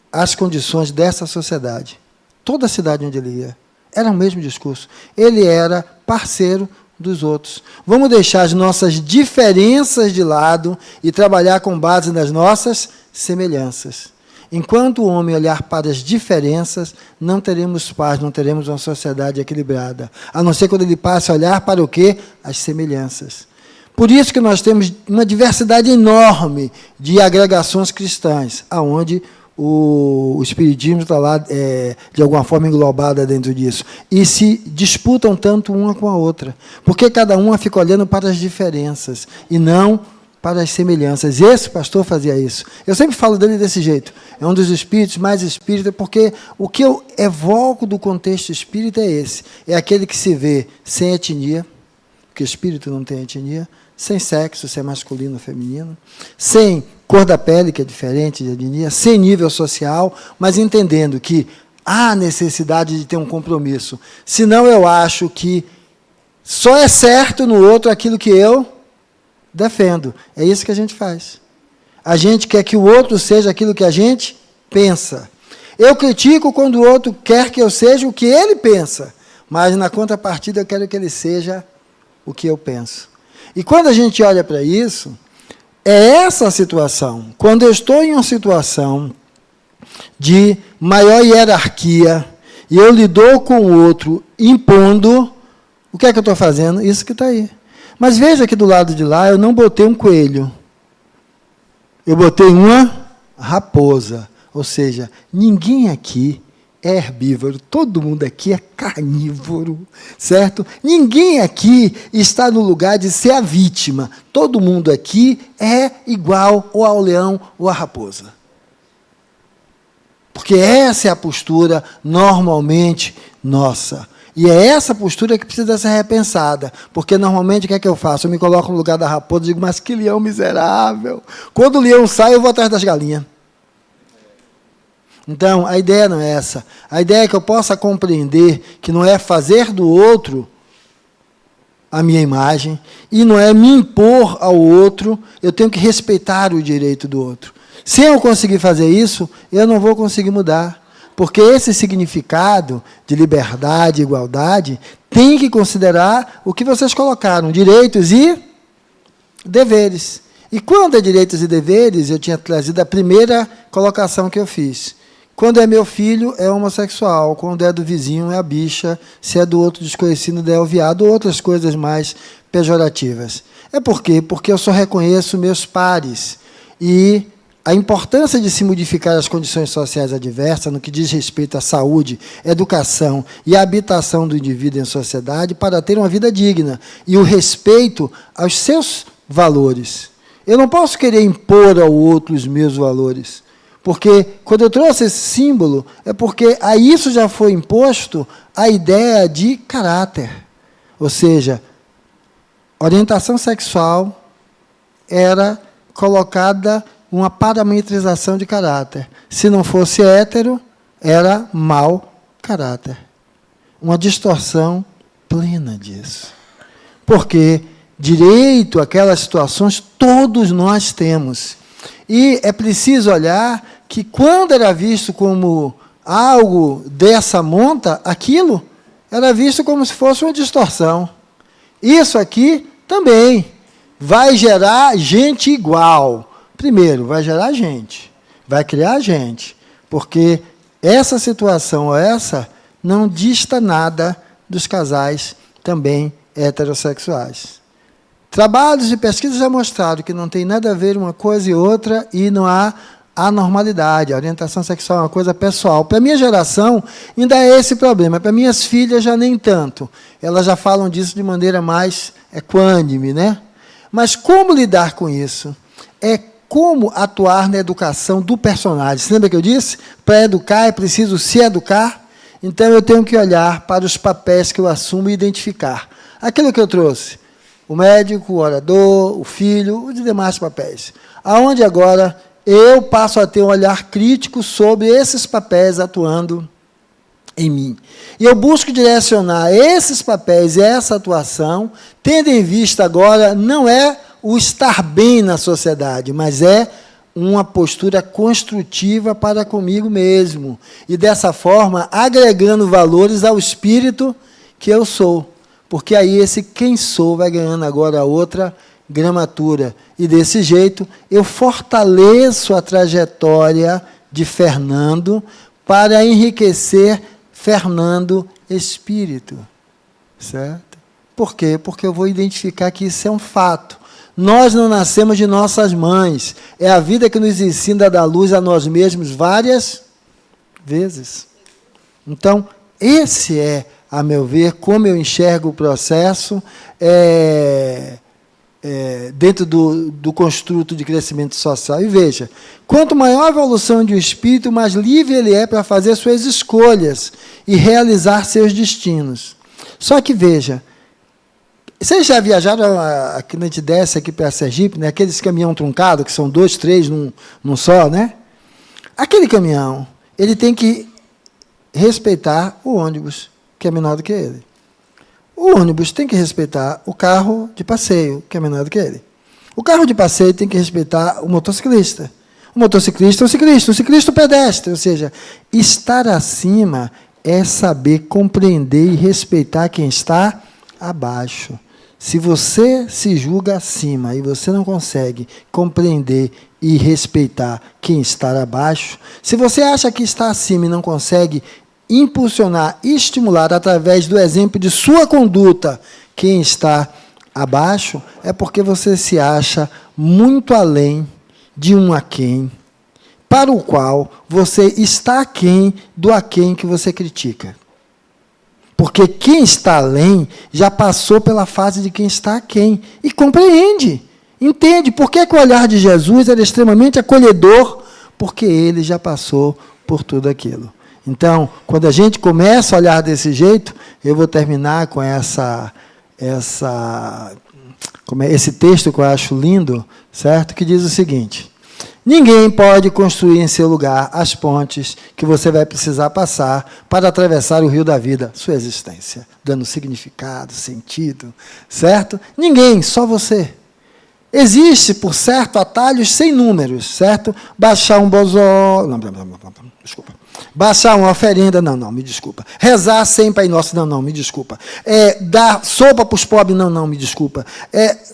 as condições dessa sociedade. Toda a cidade onde ele ia. Era o mesmo discurso. Ele era parceiro dos outros. Vamos deixar as nossas diferenças de lado e trabalhar com base nas nossas semelhanças. Enquanto o homem olhar para as diferenças, não teremos paz, não teremos uma sociedade equilibrada. A não ser quando ele passe a olhar para o quê? As semelhanças. Por isso que nós temos uma diversidade enorme de agregações cristãs, aonde o espiritismo está lá, de alguma forma, englobada dentro disso. E se disputam tanto uma com a outra. Porque cada uma fica olhando para as diferenças e não para as semelhanças. Esse pastor fazia isso. Eu sempre falo dele desse jeito. É um dos espíritos mais espírita, porque o que eu evoco do contexto espírita é esse. É aquele que se vê sem etnia, porque espírito não tem etnia, sem sexo, se é masculino ou feminino, sem cor da pele, que é diferente de etnia, sem nível social, mas entendendo que há necessidade de ter um compromisso. Senão eu acho que só é certo no outro aquilo que eu defendo. É isso que a gente faz. A gente quer que o outro seja aquilo que a gente pensa. Eu critico quando o outro quer que eu seja o que ele pensa, mas na contrapartida eu quero que ele seja o que eu penso. E quando a gente olha para isso, é essa a situação. Quando eu estou em uma situação de maior hierarquia e eu lido com o outro impondo, o que é que eu estou fazendo? Isso que está aí. Mas veja que do lado de lá eu não botei um coelho. Eu botei uma raposa. Ou seja, ninguém aqui é herbívoro, todo mundo aqui é carnívoro, certo? Ninguém aqui está no lugar de ser a vítima. Todo mundo aqui é igual ou ao leão ou à raposa. Porque essa é a postura normalmente nossa. E é essa postura que precisa ser repensada. Porque, normalmente, o que é que eu faço? Eu me coloco no lugar da raposa e digo, mas que leão miserável. Quando o leão sai, eu vou atrás das galinhas. Então, a ideia não é essa. A ideia é que eu possa compreender que não é fazer do outro a minha imagem, e não é me impor ao outro, eu tenho que respeitar o direito do outro. Se eu conseguir fazer isso, eu não vou conseguir mudar. Porque esse significado de liberdade e igualdade tem que considerar o que vocês colocaram, direitos e deveres. E quando é direitos e deveres, eu tinha trazido a primeira colocação que eu fiz. Quando é meu filho, é homossexual. Quando é do vizinho, é a bicha. Se é do outro desconhecido, é o viado. Ou outras coisas mais pejorativas. É por quê? Porque eu só reconheço meus pares. E a importância de se modificar as condições sociais adversas no que diz respeito à saúde, educação e à habitação do indivíduo em sociedade para ter uma vida digna. E o respeito aos seus valores. Eu não posso querer impor ao outro os meus valores. Porque, quando eu trouxe esse símbolo, é porque a isso já foi imposto a ideia de caráter. Ou seja, orientação sexual era colocada uma parametrização de caráter. Se não fosse hétero, era mau caráter. Uma distorção plena disso. Porque direito àquelas situações todos nós temos. E é preciso olhar que quando era visto como algo dessa monta, aquilo era visto como se fosse uma distorção. Isso aqui também vai gerar gente igual. Primeiro, vai gerar gente, vai criar gente, porque essa situação ou essa não dista nada dos casais também heterossexuais. Trabalhos e pesquisas já mostraram que não tem nada a ver uma coisa e outra e não há anormalidade. A orientação sexual é uma coisa pessoal. Para a minha geração, ainda é esse problema. Para minhas filhas, já nem tanto. Elas já falam disso de maneira mais equânime, né? Mas como lidar com isso? É como atuar na educação do personagem. Você lembra que eu disse? Para educar é preciso se educar. Então, eu tenho que olhar para os papéis que eu assumo e identificar. Aquilo que eu trouxe. O médico, o orador, o filho, os demais papéis. Aonde agora eu passo a ter um olhar crítico sobre esses papéis atuando em mim. E eu busco direcionar esses papéis e essa atuação, tendo em vista agora, não é o estar bem na sociedade, mas é uma postura construtiva para comigo mesmo. E, dessa forma, agregando valores ao espírito que eu sou. Porque aí esse quem sou vai ganhando agora outra gramatura. E, desse jeito, eu fortaleço a trajetória de Fernando para enriquecer Fernando espírito. Certo? Por quê? Porque eu vou identificar que isso é um fato. Nós não nascemos de nossas mães. É a vida que nos ensina a dar luz a nós mesmos várias vezes. Então, esse é, a meu ver, como eu enxergo o processo dentro do construto de crescimento social. E veja, quanto maior a evolução de um espírito, mais livre ele é para fazer suas escolhas e realizar seus destinos. Só que, veja, vocês já viajaram aqui, a gente desce aqui para Sergipe, né? Aqueles caminhão truncado, que são 2, 3 num só, né? Aquele caminhão, ele tem que respeitar o ônibus, que é menor do que ele. O ônibus tem que respeitar o carro de passeio, que é menor do que ele. O carro de passeio tem que respeitar o motociclista. O motociclista, o ciclista, o pedestre. Ou seja, estar acima é saber compreender e respeitar quem está abaixo. Se você se julga acima e você não consegue compreender e respeitar quem está abaixo, se você acha que está acima e não consegue impulsionar, estimular através do exemplo de sua conduta quem está abaixo, é porque você se acha muito além de um aquém, para o qual você está aquém do aquém que você critica. Porque quem está além já passou pela fase de quem está aquém e compreende, entende. Por que o olhar de Jesus era extremamente acolhedor? Porque ele já passou por tudo aquilo. Então, quando a gente começa a olhar desse jeito, eu vou terminar com esse texto que eu acho lindo, certo? Que diz o seguinte: ninguém pode construir em seu lugar as pontes que você vai precisar passar para atravessar o rio da vida, sua existência, dando significado, sentido, certo? Ninguém, só você. Existe, por certo, atalhos sem números, certo? Baixar um bozó, desculpa. Baixar uma oferenda, não, me desculpa. Rezar sem Pai Nosso, não, me desculpa. Dar sopa para os pobres, não, me desculpa.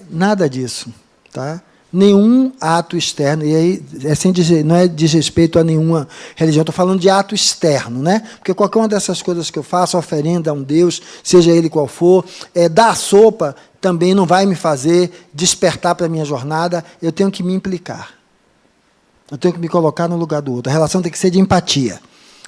Nada disso, tá? Nenhum ato externo, e aí não é desrespeito a nenhuma religião, estou falando de ato externo, né? Porque qualquer uma dessas coisas que eu faço, oferenda a um Deus, seja ele qual for, dar sopa também não vai me fazer despertar para a minha jornada, eu tenho que me implicar. Eu tenho que me colocar no lugar do outro. A relação tem que ser de empatia.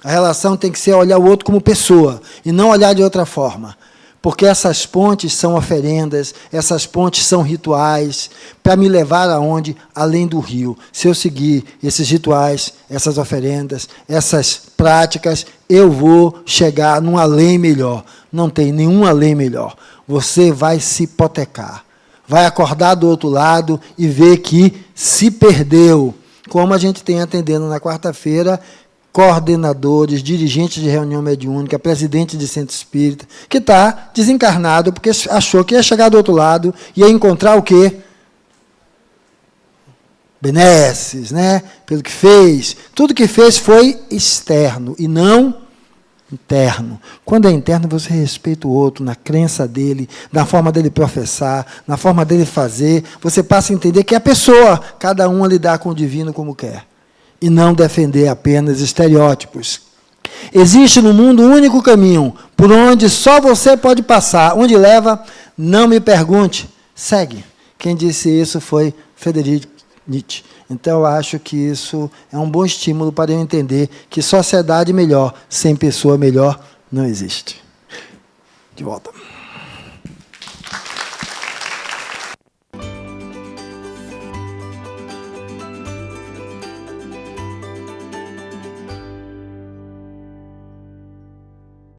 A relação tem que ser olhar o outro como pessoa, e não olhar de outra forma. Porque essas pontes são oferendas, essas pontes são rituais, para me levar aonde? Além do rio. Se eu seguir esses rituais, essas oferendas, essas práticas, eu vou chegar num além melhor. Não tem nenhum além melhor. Você vai se hipotecar. Vai acordar do outro lado e ver que se perdeu. Como a gente tem atendendo na quarta-feira, coordenadores, dirigentes de reunião mediúnica, presidente de centro espírita, que está desencarnado porque achou que ia chegar do outro lado e ia encontrar o quê? Benesses, né? Pelo que fez. Tudo que fez foi externo e não interno. Quando é interno, você respeita o outro na crença dele, na forma dele professar, na forma dele fazer. Você passa a entender que é a pessoa, cada um a lidar com o divino como quer. E não defender apenas estereótipos. Existe no mundo um único caminho, por onde só você pode passar. Onde leva, não me pergunte. Segue. Quem disse isso foi Friedrich Nietzsche. Então, eu acho que isso é um bom estímulo para eu entender que sociedade melhor, sem pessoa melhor, não existe. De volta.